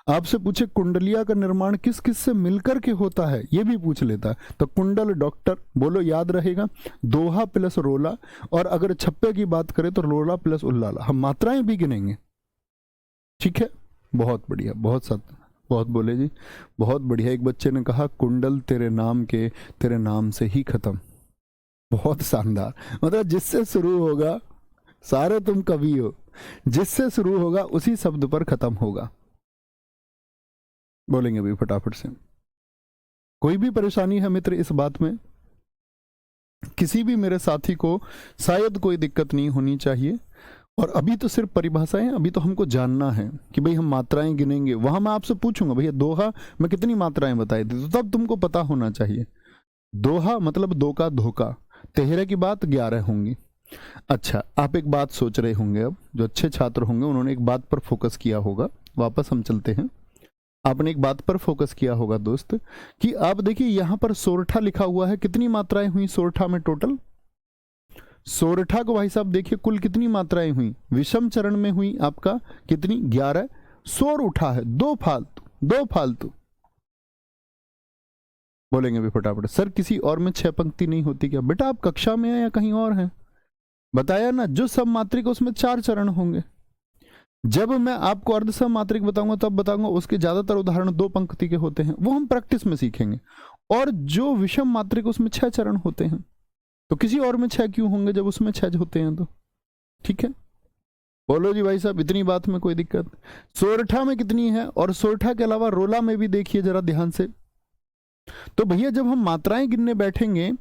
आपसे पूछे कुंडलिया का निर्माण किस किस से मिलकर के होता है, ये भी पूछ लेता है। तो कुंडल डॉक्टर, बोलो याद रहेगा, दोहा प्लस रोला, और अगर छप्पे की बात करें तो रोला प्लस उल्लाला। हम मात्राएं भी गिनेंगे, ठीक है। बहुत बढ़िया, बहुत बोले जी, बहुत बढ़िया। एक बच्चे ने कहा कुंडल तेरे नाम के, तेरे नाम से ही खत्म। बहुत शानदार, मतलब जिससे शुरू होगा, सारे तुम कवि हो, जिससे शुरू होगा उसी शब्द पर खत्म होगा। बोलेंगे भी फटाफट से। कोई भी परेशानी है मित्र इस बात में, किसी भी मेरे साथी को शायद कोई दिक्कत नहीं होनी चाहिए। और अभी तो सिर्फ परिभाषाएं, अभी तो हमको जानना है कि भाई हम मात्राएं गिनेंगे। वहां मैं आपसे पूछूंगा भैया दोहा में कितनी मात्राएं बताई थी, तो तब तुमको पता होना चाहिए। दोहा मतलब 2 का धोखा, 13 की बात 11 होंगी। अच्छा, आप एक बात सोच रहे होंगे, अब जो अच्छे छात्र होंगे उन्होंने एक बात पर फोकस किया होगा। वापस हम चलते हैं, आपने एक बात पर फोकस किया होगा दोस्त, कि आप देखिए यहां पर सोरठा लिखा हुआ है, कितनी मात्राएं हुई सोरठा में टोटल। सोरठा को भाई साहब देखिए कुल कितनी मात्राएं हुई, विषम चरण में हुई आपका कितनी, 11। सोर उठा है 2 फालतू, 2 फालतू। बोलेंगे भी फटाफट, सर किसी और में 6 पंक्ति नहीं होती क्या? बेटा आप कक्षा में हैं या कहीं और हैं? बताया ना, जो सब मात्रिक उसमें 4 चरण होंगे। जब मैं आपको अर्ध सम मात्रिक बताऊंगा तब बताऊंगा उसके ज्यादातर उदाहरण 2 पंक्ति के होते हैं, वो हम प्रैक्टिस में सीखेंगे। और जो विषम मात्रिक उसमें 6 चरण होते हैं, तो किसी और में 6 क्यों होंगे जब उसमें 6 होते हैं तो, ठीक है। बोलो जी भाई साहब, इतनी बात में कोई दिक्कत? सोरठा में कितनी है, और सोरठा के अलावा रोला में भी देखिए जरा ध्यान से। तो भैया जब हम मात्राएं गिनने बैठेंगे,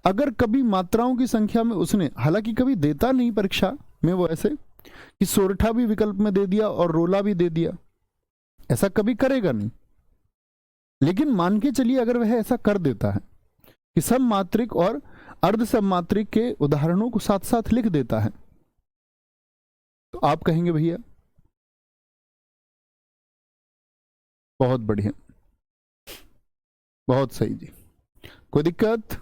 अगर कभी मात्राओं की संख्या में उसने, हालांकि कभी देता नहीं परीक्षा में वो ऐसे कि सोरठा भी विकल्प में दे दिया और रोला भी दे दिया, ऐसा कभी करेगा नहीं। लेकिन मान के चलिए अगर वह ऐसा कर देता है कि सब मात्रिक और अर्ध सब मात्रिक के उदाहरणों को साथ साथ लिख देता है, तो आप कहेंगे भैया बहुत बढ़िया, बहुत सही जी, कोई दिक्कत?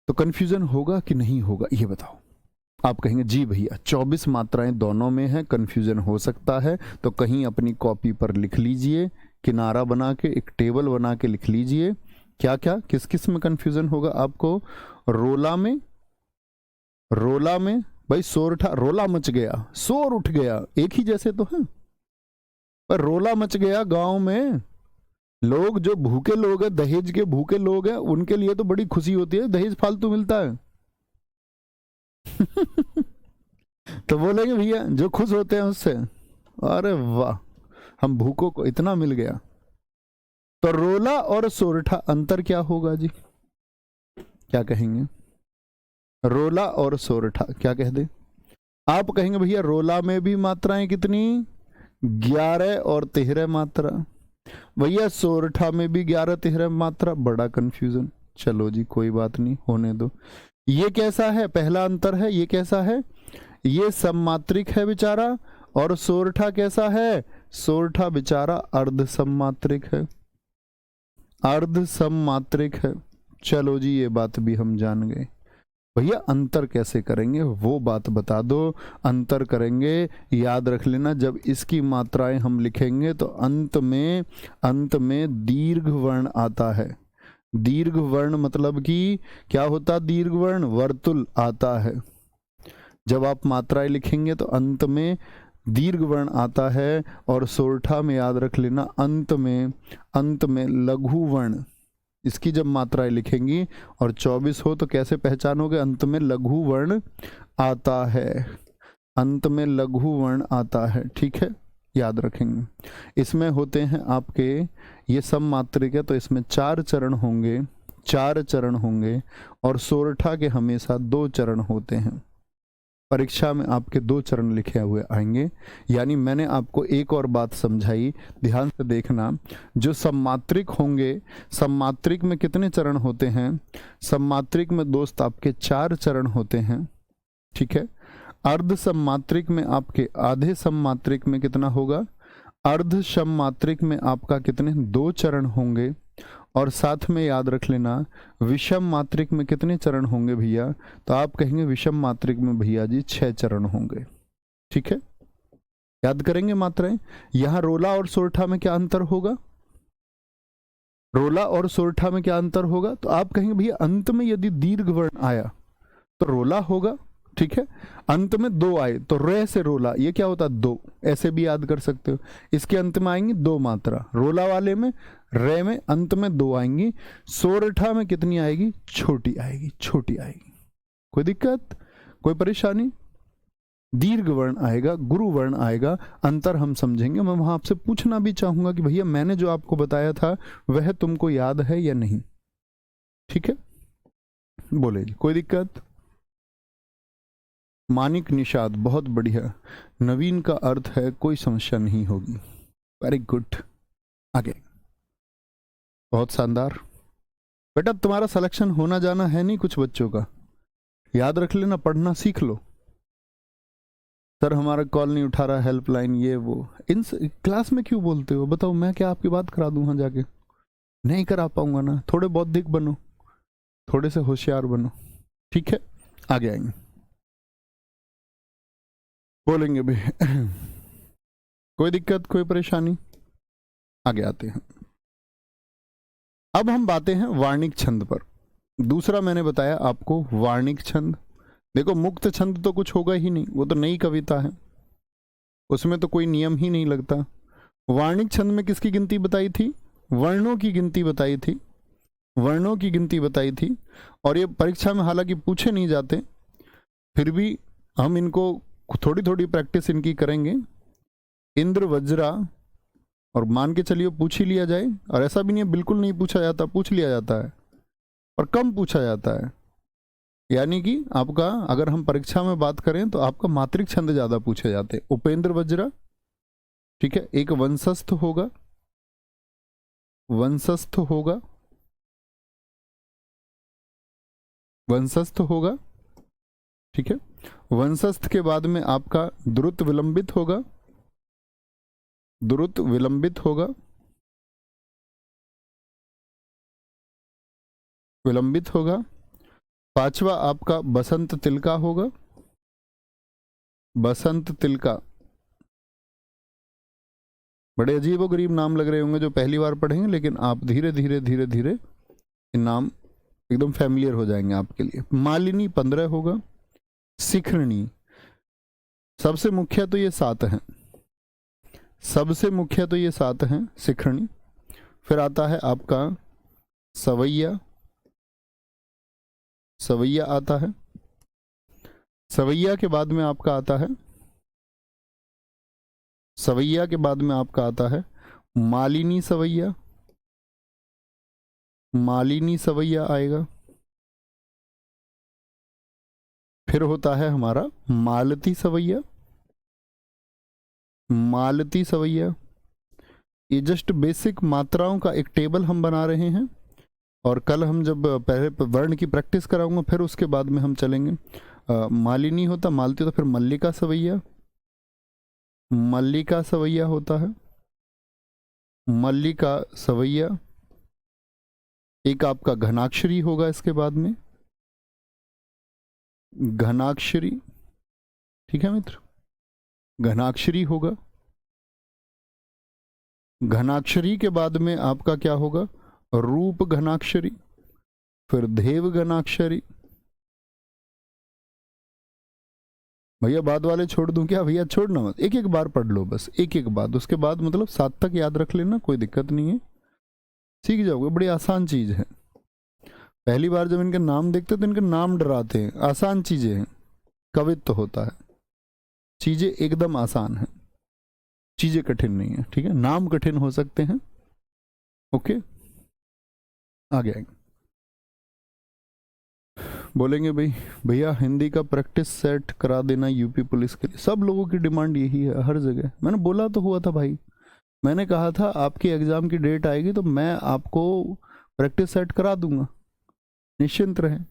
तो कंफ्यूजन होगा कि नहीं होगा ये बताओ। आप कहेंगे जी भैया 24 मात्राएं दोनों में है, कंफ्यूजन हो सकता है, तो कहीं अपनी कॉपी पर लिख लीजिए, किनारा बना के एक टेबल बना के लिख लीजिए क्या क्या किस किस में कंफ्यूजन होगा आपको। रोला में भाई सोरठा, रोला मच गया, शोर उठ गया, एक ही जैसे तो है, पर रोला मच गया गांव में, लोग जो भूखे लोग हैं, दहेज के भूखे लोग हैं, उनके लिए तो बड़ी खुशी होती है, दहेज फालतू मिलता है। तो बोलेंगे भैया जो खुश होते हैं उससे, अरे वाह हम भूखों को इतना मिल गया। तो रोला और सोरठा अंतर क्या होगा जी, क्या कहेंगे? रोला और सोरठा क्या कह दे? आप कहेंगे भैया रोला में भी मात्राएं कितनी, 11 और 13 मात्रा। भैया सोरठा में भी 11 13 मात्रा। बड़ा कंफ्यूजन। चलो जी कोई बात नहीं, होने दो। ये कैसा है, पहला अंतर है, ये कैसा है, ये सममात्रिक है बेचारा, और सोरठा कैसा है, सोरठा बेचारा अर्ध सममात्रिक है, अर्ध सममात्रिक है। चलो जी ये बात भी हम जान गए। भैया अंतर कैसे करेंगे वो बात बता दो। अंतर करेंगे, याद रख लेना, जब इसकी मात्राएं हम लिखेंगे तो अंत में दीर्घ वर्ण आता है। दीर्घ वर्ण मतलब कि क्या होता, दीर्घ वर्ण वर्तुल आता है। जब आप मात्राएं लिखेंगे तो अंत में दीर्घ वर्ण आता है, और सोरठा में याद रख लेना अंत में लघु वर्ण। इसकी जब मात्राएं लिखेंगी और 24 हो तो कैसे पहचानोगे, अंत में लघु वर्ण आता है, अंत में लघु वर्ण आता है, ठीक है, याद रखेंगे। इसमें होते हैं आपके, ये सममात्रिक है तो इसमें 4 चरण होंगे, 4 चरण होंगे, और सोरठा के हमेशा 2 चरण होते हैं। परीक्षा में आपके 2 चरण लिखे हुए आएंगे। यानी मैंने आपको एक और बात समझाई, ध्यान से देखना। जो सममात्रिक होंगे, सममात्रिक में कितने चरण होते हैं, सममात्रिक में दोस्त आपके 4 चरण होते हैं, ठीक है। अर्ध सममात्रिक में आपके, आधे सममात्रिक में कितना होगा, अर्ध सममात्रिक में आपका कितने, 2 चरण होंगे। और साथ में याद रख लेना विषम मात्रिक में कितने चरण होंगे भैया, तो आप कहेंगे विषम मात्रिक में भैया जी 6 चरण होंगे, ठीक है। याद करेंगे मात्राएं। यहां रोला और सोरठा में क्या अंतर होगा, रोला और सोरठा में क्या अंतर होगा, तो आप कहेंगे भैया अंत में यदि दीर्घ वर्ण आया तो रोला होगा, ठीक है। अंत में 2 आए तो रे से रोला, ये क्या होता है 2, ऐसे भी याद कर सकते हो। इसके अंत में आएंगी 2 मात्रा, रोला वाले में रे में अंत में 2 आएंगी। सोरठा में कितनी आएगी, छोटी आएगी, छोटी आएगी। कोई दिक्कत, कोई परेशानी? दीर्घ वर्ण आएगा, गुरु वर्ण आएगा, अंतर हम समझेंगे। मैं वहां आपसे पूछना भी चाहूंगा कि भैया मैंने जो आपको बताया था वह तुमको याद है या नहीं, ठीक है, बोले जी कोई दिक्कत? मानिक निषाद बहुत बढ़िया, नवीन का अर्थ है कोई समस्या नहीं होगी, वेरी गुड, आगे बहुत शानदार। बेटा तुम्हारा सिलेक्शन होना जाना है नहीं कुछ बच्चों का, याद रख लेना, पढ़ना सीख लो। सर हमारा कॉल नहीं उठा रहा, हेल्पलाइन ये वो, इन क्लास में क्यों बोलते हो, बताओ मैं क्या आपकी बात करा दूं वहां जाके, नहीं करा पाऊंगा ना। थोड़े बौद्धिक बनो, थोड़े से होशियार बनो, ठीक है, आगे आएंगे, बोलेंगे भी। कोई दिक्कत, कोई परेशानी? आगे आते हैं। अब हम बातें हैं वार्णिक छंद पर। दूसरा मैंने बताया आपको वार्णिक छंद। देखो मुक्त छंद तो कुछ होगा ही नहीं, वो तो नई कविता है, उसमें तो कोई नियम ही नहीं लगता। वार्णिक छंद में किसकी गिनती बताई थी, वर्णों की गिनती बताई थी, वर्णों की गिनती बताई थी। और ये परीक्षा में हालांकि पूछे नहीं जाते, फिर भी हम इनको थोड़ी थोड़ी प्रैक्टिस इनकी करेंगे। इंद्र वज्रा, और मान के चलिए पूछ ही लिया जाए, और ऐसा भी नहीं है बिल्कुल नहीं पूछा जाता, पूछ लिया जाता है, और कम पूछा जाता है। यानी कि आपका अगर हम परीक्षा में बात करें तो आपका मात्रिक छंद ज्यादा पूछे जाते हैं। उपेंद्र वज्रा, ठीक है, एक वंशस्थ होगा, वंशस्थ होगा, वंशस्थ होगा, ठीक है। वंशस्थ के बाद में आपका द्रुत विलंबित होगा, द्रुत विलंबित होगा, विलंबित होगा। 5वां आपका बसंत तिलका होगा, बसंत तिलका। बड़े अजीबो गरीब नाम लग रहे होंगे जो पहली बार पढ़ेंगे, लेकिन आप धीरे धीरे धीरे धीरे इन नाम एकदम फैमिलियर हो जाएंगे आपके लिए। मालिनी 15 होगा। शिखरणी, सबसे मुख्य तो ये 7 हैं, सबसे मुख्य तो ये 7 हैं शिखरणी। फिर आता है आपका सवैया, सवैया आता है। सवैया के बाद में आपका आता है, सवैया के बाद में आपका आता है मालिनी सवैया, मालिनी सवैया आएगा। फिर होता है हमारा मालती सवैया, मालती सवैया। ये जस्ट बेसिक मात्राओं का एक टेबल हम बना रहे हैं, और कल हम जब पहले वर्ण की प्रैक्टिस कराऊंगा फिर उसके बाद में हम चलेंगे। मालिनी होता, मालती होता, फिर मल्लिका सवैया, मल्लिका सवैया होता है, मल्लिका सवैया। एक आपका घनाक्षरी होगा इसके बाद में, घनाक्षरी, ठीक है मित्र, घनाक्षरी होगा। घनाक्षरी के बाद में आपका क्या होगा, रूप घनाक्षरी, फिर देव घनाक्षरी। भैया बाद वाले छोड़ दूं क्या? भैया छोड़ना मत, एक एक बार पढ़ लो बस, एक एक बार, उसके बाद मतलब 7 तक याद रख लेना, कोई दिक्कत नहीं है, सीख जाओगे, बड़ी आसान चीज है। पहली बार जब इनके नाम देखते तो इनके नाम डराते हैं, आसान चीजें हैं, कवित्व होता है, चीजें एकदम आसान है, चीजें कठिन नहीं है, ठीक है, नाम कठिन हो सकते हैं। ओके, आगे आएंगे, बोलेंगे भाई भैया हिंदी का प्रैक्टिस सेट करा देना यूपी पुलिस के लिए। सब लोगों की डिमांड यही है हर जगह, मैंने बोला तो हुआ था भाई, मैंने कहा था आपकी एग्जाम की डेट आएगी तो मैं आपको प्रैक्टिस सेट करा दूंगा, निश्चिंत रहें।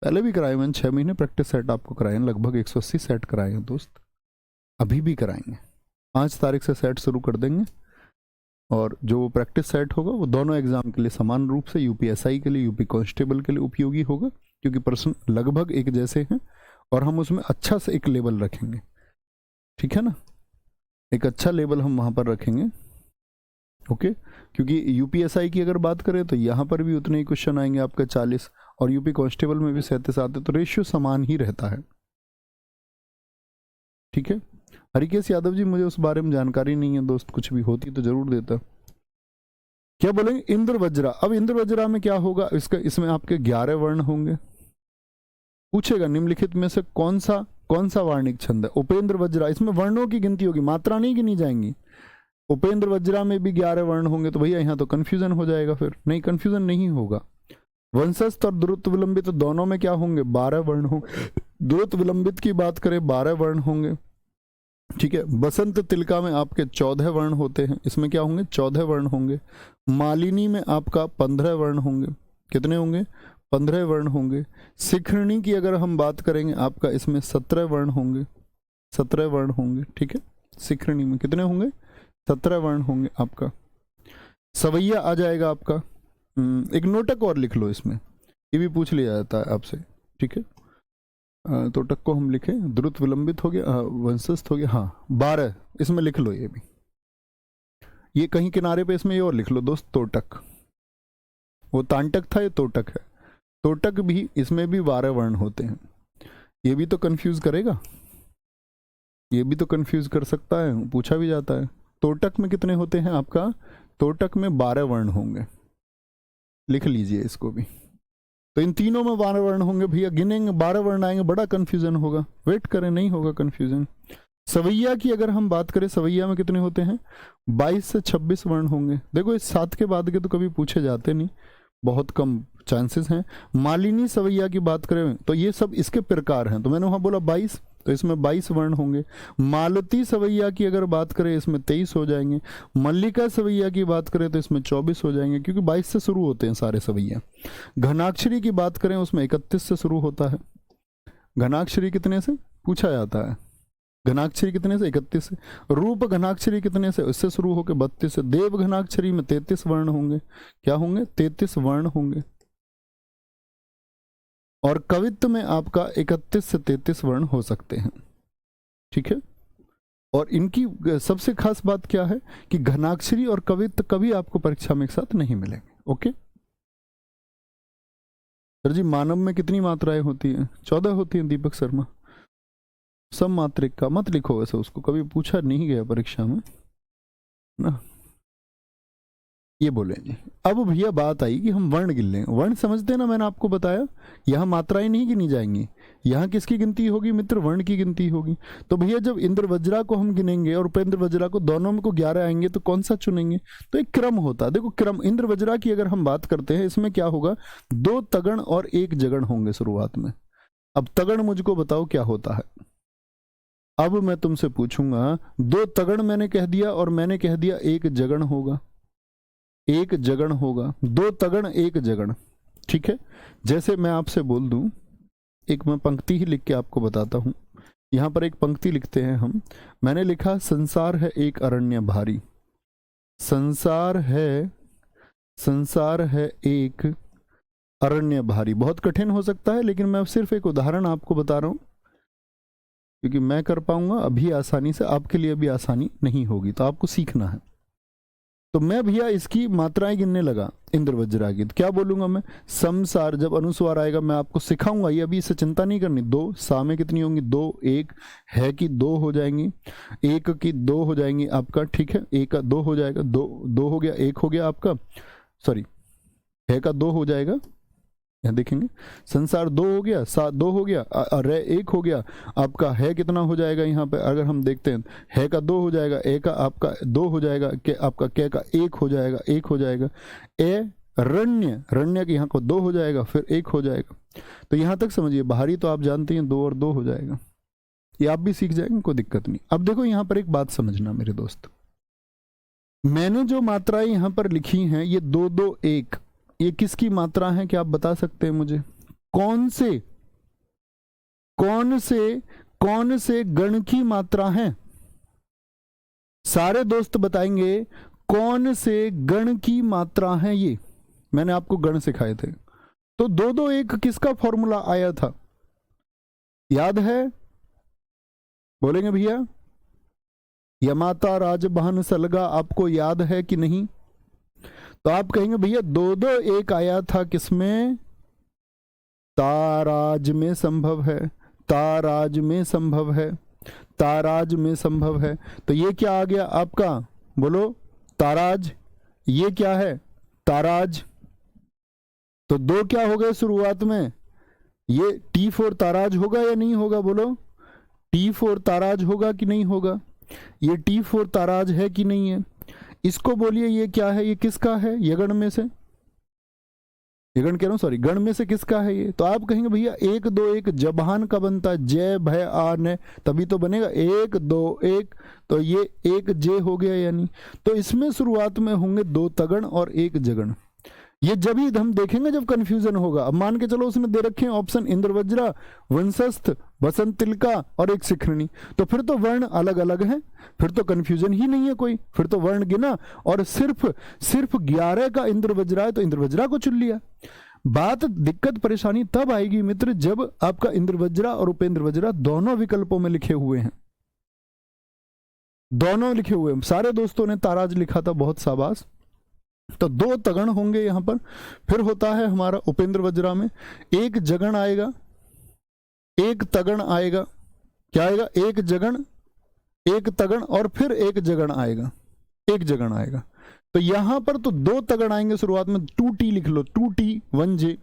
पहले भी कराए मैंने 6 महीने प्रैक्टिस सेट आपको कराए, लगभग 180 सेट कराए हैं दोस्त, अभी भी कराएंगे। 5 तारीख से सेट शुरू कर देंगे, और जो प्रैक्टिस सेट होगा वो दोनों एग्जाम के लिए समान रूप से, यूपीएसआई के लिए, यूपी कांस्टेबल के लिए उपयोगी होगा, क्योंकि प्रश्न लगभग एक जैसे हैं, और हम उसमें अच्छा से एक लेवल रखेंगे, ठीक है ना, एक अच्छा लेवल हम वहां पर रखेंगे। ओके, क्योंकि यूपीएसआई की अगर बात करें तो यहाँ पर भी उतने ही क्वेश्चन आएंगे आपका 40, और यूपी कांस्टेबल में भी 37 आते, तो रेशियो समान ही रहता है, ठीक है। हरिकेश यादव जी, मुझे उस बारे में जानकारी नहीं है दोस्त, कुछ भी होती तो जरूर देता। क्या बोलेंगे, इंद्र वज्रा। अब इंद्र वज्रा में क्या होगा, इसका इसमें आपके 11 वर्ण होंगे। पूछेगा निम्नलिखित में से कौन सा वार्णिक छंद है। उपेंद्र वज्रा, इसमें वर्णों की गिनती होगी, मात्रा नहीं गिनी जाएंगी। उपेंद्र वज्रा में भी 11 वर्ण होंगे, तो भैया यहाँ तो कंफ्यूजन हो जाएगा। फिर नहीं, कंफ्यूजन नहीं होगा। वंशस्थ और द्रुत विलंबित तो दोनों में क्या होंगे, 12 वर्ण होंगे। द्रुत विलंबित की बात करें 12 वर्ण होंगे, ठीक है। बसंत तिलका में आपके 14 वर्ण होते हैं, इसमें क्या होंगे, 14 वर्ण होंगे। मालिनी में आपका 15 वर्ण होंगे, कितने होंगे, 15 वर्ण होंगे। शिखरणी की अगर हम बात करेंगे आपका, इसमें 17 वर्ण होंगे, 17 वर्ण होंगे, ठीक है। शिखरणी में कितने होंगे, 17 वर्ण होंगे आपका। सवैया आ जाएगा आपका। एक नोटक और लिख लो इसमें, ये भी पूछ लिया जाता है आपसे, ठीक है। तो टक को हम लिखे, द्रुत विलंबित हो गया, वंशस्थ हो गया, हाँ 12 इसमें लिख लो। ये भी, ये कहीं किनारे पे इसमें ये और लिख लो दोस्त, तोटक। वो तांटक था, ये तोटक है। तोटक भी, इसमें भी 12 वर्ण होते हैं। ये भी तो कंफ्यूज करेगा, ये भी तो कंफ्यूज कर सकता है, पूछा भी जाता है। तोटक में कितने होते हैं आपका, तोटक में 12 वर्ण होंगे, लिख लीजिए इसको भी। तो इन तीनों में 12 वर्ण होंगे भैया, गिनेंगे 12 वर्ण आएंगे, बड़ा कंफ्यूजन होगा, वेट करें, नहीं होगा कंफ्यूजन। सवैया की अगर हम बात करें, सवैया में कितने होते हैं, 22 से 26 वर्ण होंगे। देखो इस 7 के बाद के तो कभी पूछे जाते नहीं, बहुत कम चांसेस हैं। मालिनी सवैया की बात करें तो ये सब इसके प्रकार हैं, तो मैंने वहां बोला 22, तो इसमें 22 वर्ण होंगे। मालती सवैया की अगर बात करें, इसमें 23 हो जाएंगे। मल्लिका सवैया की बात करें तो इसमें 24 हो जाएंगे, क्योंकि 22 से शुरू होते हैं सारे सवैया। घनाक्षरी की बात करें, उसमें 31 से शुरू होता है। घनाक्षरी कितने से पूछा जाता है, घनाक्षरी कितने से, 31 से। रूप घनाक्षरी कितने से, इससे शुरू होकर 32 से। देव घनाक्षरी में 33 वर्ण होंगे, क्या होंगे, 33 वर्ण होंगे। और कवित्व में आपका 31 से 33 वर्ण हो सकते हैं, ठीक है। और इनकी सबसे खास बात क्या है कि घनाक्षरी और कवित्व कभी आपको परीक्षा में एक साथ नहीं मिलेंगे। ओके सर जी, मानव में कितनी मात्राएं होती हैं, 14 होती हैं दीपक शर्मा। सब मात्रिक का मत लिखो, वैसे उसको कभी पूछा नहीं गया परीक्षा में ना। ये बोलेंगे। अब भैया बात आई कि हम वर्ण गिन लें। वर्ण समझते हैं ना, मैंने आपको बताया यहाँ मात्राएं नहीं गिनी जाएंगी, यहाँ किसकी गिनती होगी मित्र, वर्ण की गिनती होगी। तो भैया जब इंद्र वज्रा को हम गिनेंगे और उपेंद्र वज्रा को, दोनों में को 11 आएंगे तो कौन सा चुनेंगे? तो एक क्रम होता है, देखो क्रम। इंद्र वज्रा की अगर हम बात करते हैं, इसमें क्या होगा, 2 तगण और 1 जगण होंगे शुरुआत में। अब तगण मुझको बताओ क्या होता है। अब मैं तुमसे पूछूंगा, 2 तगण मैंने कह दिया और मैंने कह दिया 1 जगण होगा, 1 जगण होगा, 2 तगण 1 जगण, ठीक है। जैसे मैं आपसे बोल दूं, एक मैं पंक्ति ही लिख के आपको बताता हूं। यहां पर एक पंक्ति लिखते हैं हम। मैंने लिखा, संसार है एक अरण्य भारी। संसार है एक अरण्य भारी। बहुत कठिन हो सकता है, लेकिन मैं सिर्फ एक उदाहरण आपको बता रहा हूं, क्योंकि मैं कर पाऊंगा अभी आसानी से, आपके लिए भी आसानी नहीं होगी, तो आपको सीखना है। तो मैं भैया इसकी मात्राएं गिनने लगा इंद्र वज्रा की। तो क्या बोलूंगा मैं, समसार, जब अनुस्वार आएगा मैं आपको सिखाऊंगा, ये अभी इससे चिंता नहीं करनी। 2 सा में कितनी होंगी, 2, 1 है कि 2 हो जाएंगी, 1 की 2 हो जाएंगी आपका, ठीक है। 1 का 2 हो जाएगा, 2 हो गया, 1 हो गया आपका, सॉरी है का 2 हो जाएगा। यहाँ देखेंगे, संसार 2 हो गया, सा 2 हो गया, रे 1 हो गया आपका, है कितना हो जाएगा यहाँ पे अगर हम देखते हैं, है का 2 हो जाएगा, ए का आपका 2 हो जाएगा, के आपका के का 1 हो जाएगा, 1 हो जाएगा। ए रण्य के यहाँ को 2 हो जाएगा, फिर 1 हो जाएगा। तो यहाँ तक समझिए, बाहरी तो आप जानते हैं 2 और 2 हो जाएगा, ये आप भी सीख जाएंगे, कोई दिक्कत नहीं। अब देखो यहाँ पर एक बात समझना मेरे दोस्त, मैंने जो मात्राएं यहाँ पर लिखी हैं, ये 2, 2, 1, ये किसकी मात्रा है, क्या आप बता सकते हैं मुझे? कौन से गण की मात्रा है? सारे दोस्त बताएंगे कौन से गण की मात्रा है ये। मैंने आपको गण सिखाए थे। तो 2, 2, 1 किसका फॉर्मूला आया था, याद है? बोलेंगे भैया, यमाता राजबहन सलगा, आपको याद है कि नहीं? तो आप कहेंगे भैया 2, 2, 1 आया था किसमें, ताराज में संभव है, ताराज में संभव है, ताराज में संभव है। तो ये क्या आ गया आपका, बोलो, ताराज। ये क्या है, ताराज। तो 2 क्या हो गए शुरुआत में, ये T4 ताराज होगा या नहीं होगा, बोलो, T4 ताराज होगा कि नहीं होगा? ये T4 ताराज है कि नहीं है? इसको बोलिए ये क्या है, ये किसका है, यगण में से, यगण कह रहा हूं, सॉरी, गण में से किसका है ये? तो आप कहेंगे भैया 1, 2, 1 जबान का बनता है, जय भय आन, तभी तो बनेगा 1, 2, 1। तो ये 1 जे हो गया यानी। तो इसमें शुरुआत में होंगे 2 तगण और 1 जगण। ये जब ही हम देखेंगे जब कंफ्यूजन होगा। अब मान के चलो उसने दे रखे हैं ऑप्शन इंद्र वज्रा, वंशस्थ, बसंत तिलका और 1 शिखरणी, तो फिर तो वर्ण अलग अलग हैं, फिर तो कंफ्यूजन ही नहीं है कोई, फिर तो वर्ण गिना और सिर्फ 11 का इंद्र वज्रा है तो इंद्र वज्रा को चुन लिया। बात, दिक्कत परेशानी तब आएगी मित्र जब आपका इंद्र वज्रा और उपेंद्र वज्रा दोनों विकल्पों में लिखे हुए हैं, दोनों लिखे हुए हैं। सारे दोस्तों ने ताराज लिखा था, बहुत शाबाश। तो 2 तगण होंगे यहां पर। फिर होता है हमारा उपेंद्र वज्रा में 1 जगण आएगा, 1 तगण आएगा, क्या आएगा, 1 जगण, 1 तगण और फिर 1 जगण आएगा, 1 जगण आएगा। तो यहां पर तो 2 तगण आएंगे शुरुआत में, 2T लिख लो, 2T 1J।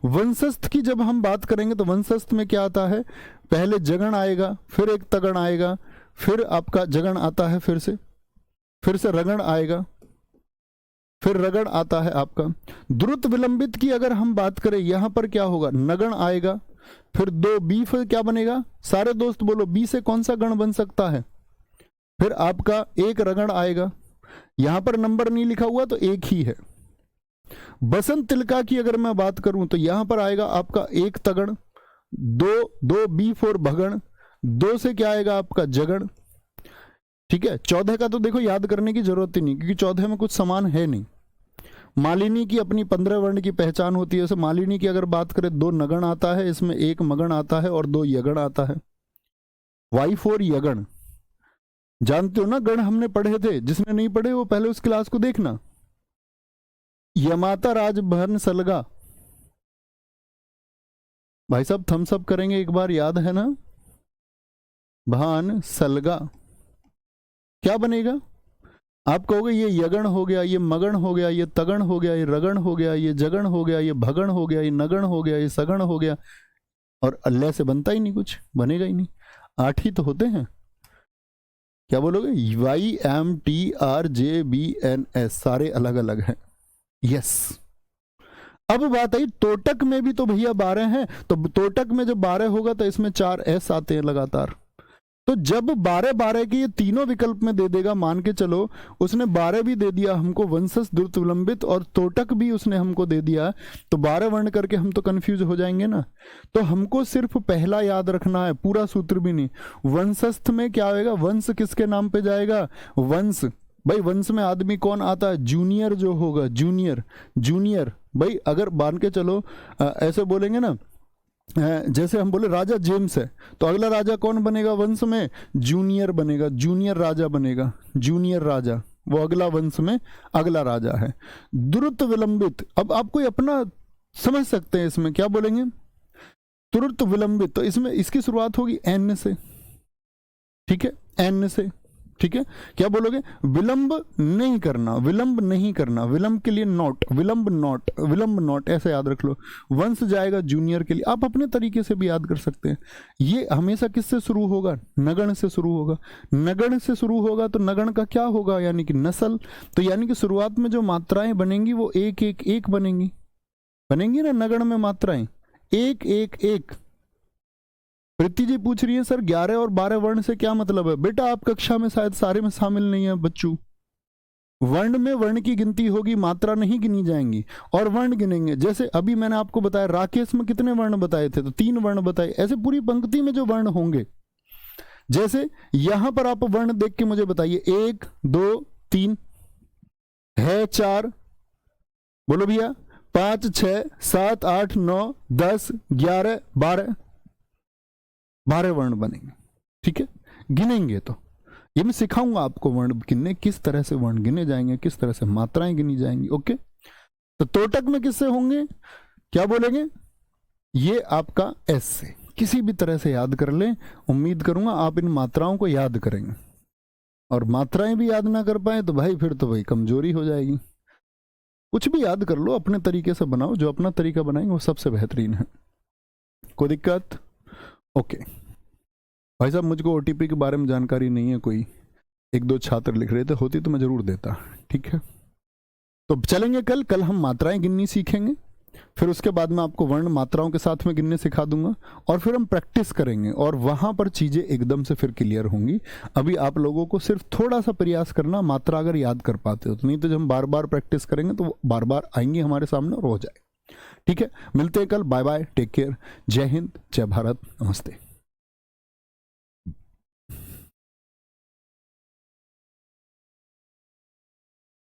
वंशस्थ की जब हम बात करेंगे तो वंशस्थ में क्या आता है, पहले जगण आएगा, फिर 1 तगण आएगा, फिर आपका जगण आता है, फिर से रगण आएगा, फिर रगण आता है आपका। द्रुत विलंबित की अगर हम बात करें, यहां पर क्या होगा, नगण आएगा, फिर 2 बी, फिर क्या बनेगा, सारे दोस्त बोलो बी से कौन सा गण बन सकता है, फिर आपका 1 रगण आएगा। यहां पर नंबर नहीं लिखा हुआ तो 1 ही है। बसंत तिलका की अगर मैं बात करूं तो यहां पर आएगा आपका 1 तगण, 2 B4 भगण, 2 से क्या आएगा आपका जगण, ठीक है। 14 का तो देखो याद करने की जरूरत ही नहीं, क्योंकि 14 में कुछ समान है नहीं। मालिनी की अपनी 15 वर्ण की पहचान होती है। जैसे मालिनी की अगर बात करें, 2 नगण आता है, इसमें 1 मगण आता है और 2 यगण आता है। Y4 यगण, जानते हो ना, गण हमने पढ़े थे, जिसने नहीं पढ़े वो पहले उस क्लास को देखना। यमाता राजभवन सलगा, भाई साहब थम्स अप करेंगे एक बार, याद है ना, भान सलगा क्या बनेगा, आप कहोगे ये यगण हो गया, ये मगण हो गया, ये तगण हो गया, ये रगण हो गया, ये जगण हो गया, ये भगण हो गया, ये नगण हो गया, ये सगण हो गया, और अल्लाह से बनता ही नहीं, कुछ बनेगा ही नहीं। 8 ही तो होते हैं। क्या बोलोगे? YMTRJBNS सारे अलग अलग हैं। यस। अब बात आई तोटक में भी तो भैया 12 हैं, तो तोटक में जब 12 होगा तो इसमें 4 S आते हैं लगातार। तो जब 12 के ये तीनों विकल्प में दे देगा, मान के चलो उसने 12 भी दे दिया हमको, वंशज द्रुत विलंबित, और तोटक भी उसने हमको दे दिया, तो 12 वर्ण करके हम तो कंफ्यूज हो जाएंगे ना। तो हमको सिर्फ पहला याद रखना है, पूरा सूत्र भी नहीं। वंशस्थ में क्या होगा? वंश किसके नाम पे जाएगा? वंश, भाई वंश में आदमी कौन आता है? जूनियर जो होगा, जूनियर। जूनियर भाई अगर मान के चलो ऐसे बोलेंगे ना, जैसे हम बोले राजा जेम्स है, तो अगला राजा कौन बनेगा वंश में? जूनियर बनेगा, जूनियर राजा बनेगा, जूनियर राजा, वो अगला वंश में अगला राजा है। द्रुत विलंबित, अब आप कोई अपना समझ सकते हैं इसमें क्या बोलेंगे? तुरंत विलंबित, तो इसमें इसकी शुरुआत होगी एन से, ठीक है, एन से, ठीक है। क्या बोलोगे? विलंब नहीं करना, विलंब नहीं करना, विलंब के लिए नॉट, विलंब नॉट, विलंब नॉट, ऐसे याद रख लो। वंश जाएगा जूनियर के लिए, आप अपने तरीके से भी याद कर सकते हैं। ये हमेशा किससे शुरू होगा? नगण से शुरू होगा। नगण से शुरू होगा तो नगण का क्या होगा? यानी कि नस्ल। तो यानी कि शुरुआत में जो मात्राएं बनेंगी वो एक एक एक बनेंगी, बनेंगी ना नगण में मात्राएं, एक एक एक। प्रीति जी पूछ रही है सर 11 और 12 वर्ण से क्या मतलब है? बेटा आप कक्षा में शायद सारे में शामिल नहीं है बच्चों। वर्ण में वर्ण की गिनती होगी, मात्रा नहीं गिनी जाएंगी, और वर्ण गिनेंगे। जैसे अभी मैंने आपको बताया राकेश में कितने वर्ण बताए थे, तो 3 वर्ण बताए। ऐसे पूरी पंक्ति में जो वर्ण होंगे, जैसे यहां पर आप वर्ण देख के मुझे बताइए, 1 2 3 है, 4, बोलो भैया, 5 6 7 8 9 10 11 12 वर्ण बनेंगे, ठीक है। गिनेंगे तो ये मैं सिखाऊंगा आपको वर्ण गिनने, किस तरह से वर्ण गिने जाएंगे, किस तरह से मात्राएं गिनी जाएंगी। ओके, तो तोटक में किससे होंगे? क्या बोलेंगे? ये आपका एस से, किसी भी तरह से याद कर लें। उम्मीद करूंगा आप इन मात्राओं को याद करेंगे, और मात्राएं भी याद ना कर पाए तो भाई फिर तो भाई कमजोरी हो जाएगी। कुछ भी याद कर लो, अपने तरीके से बनाओ, जो अपना तरीका बनाएंगे वो सबसे बेहतरीन है। कोई दिक्कत? ओके भाई साहब, मुझको ओटीपी के बारे में जानकारी नहीं है, कोई 1-2 छात्र लिख रहे थे, होती तो मैं जरूर देता, ठीक है। तो चलेंगे कल हम मात्राएं गिननी सीखेंगे, फिर उसके बाद में आपको वर्ण मात्राओं के साथ में गिनने सिखा दूंगा, और फिर हम प्रैक्टिस करेंगे, और वहां पर चीजें एकदम से फिर क्लियर होंगी। अभी आप लोगों को सिर्फ थोड़ा सा प्रयास करना, मात्रा अगर याद कर पाते हो तो, नहीं तो जब हम बार बार प्रैक्टिस करेंगे तो बार बार आएंगे हमारे सामने और हो जाए। ठीक है, मिलते हैं कल, बाय बाय, टेक केयर, जय हिंद, जय भारत, नमस्ते।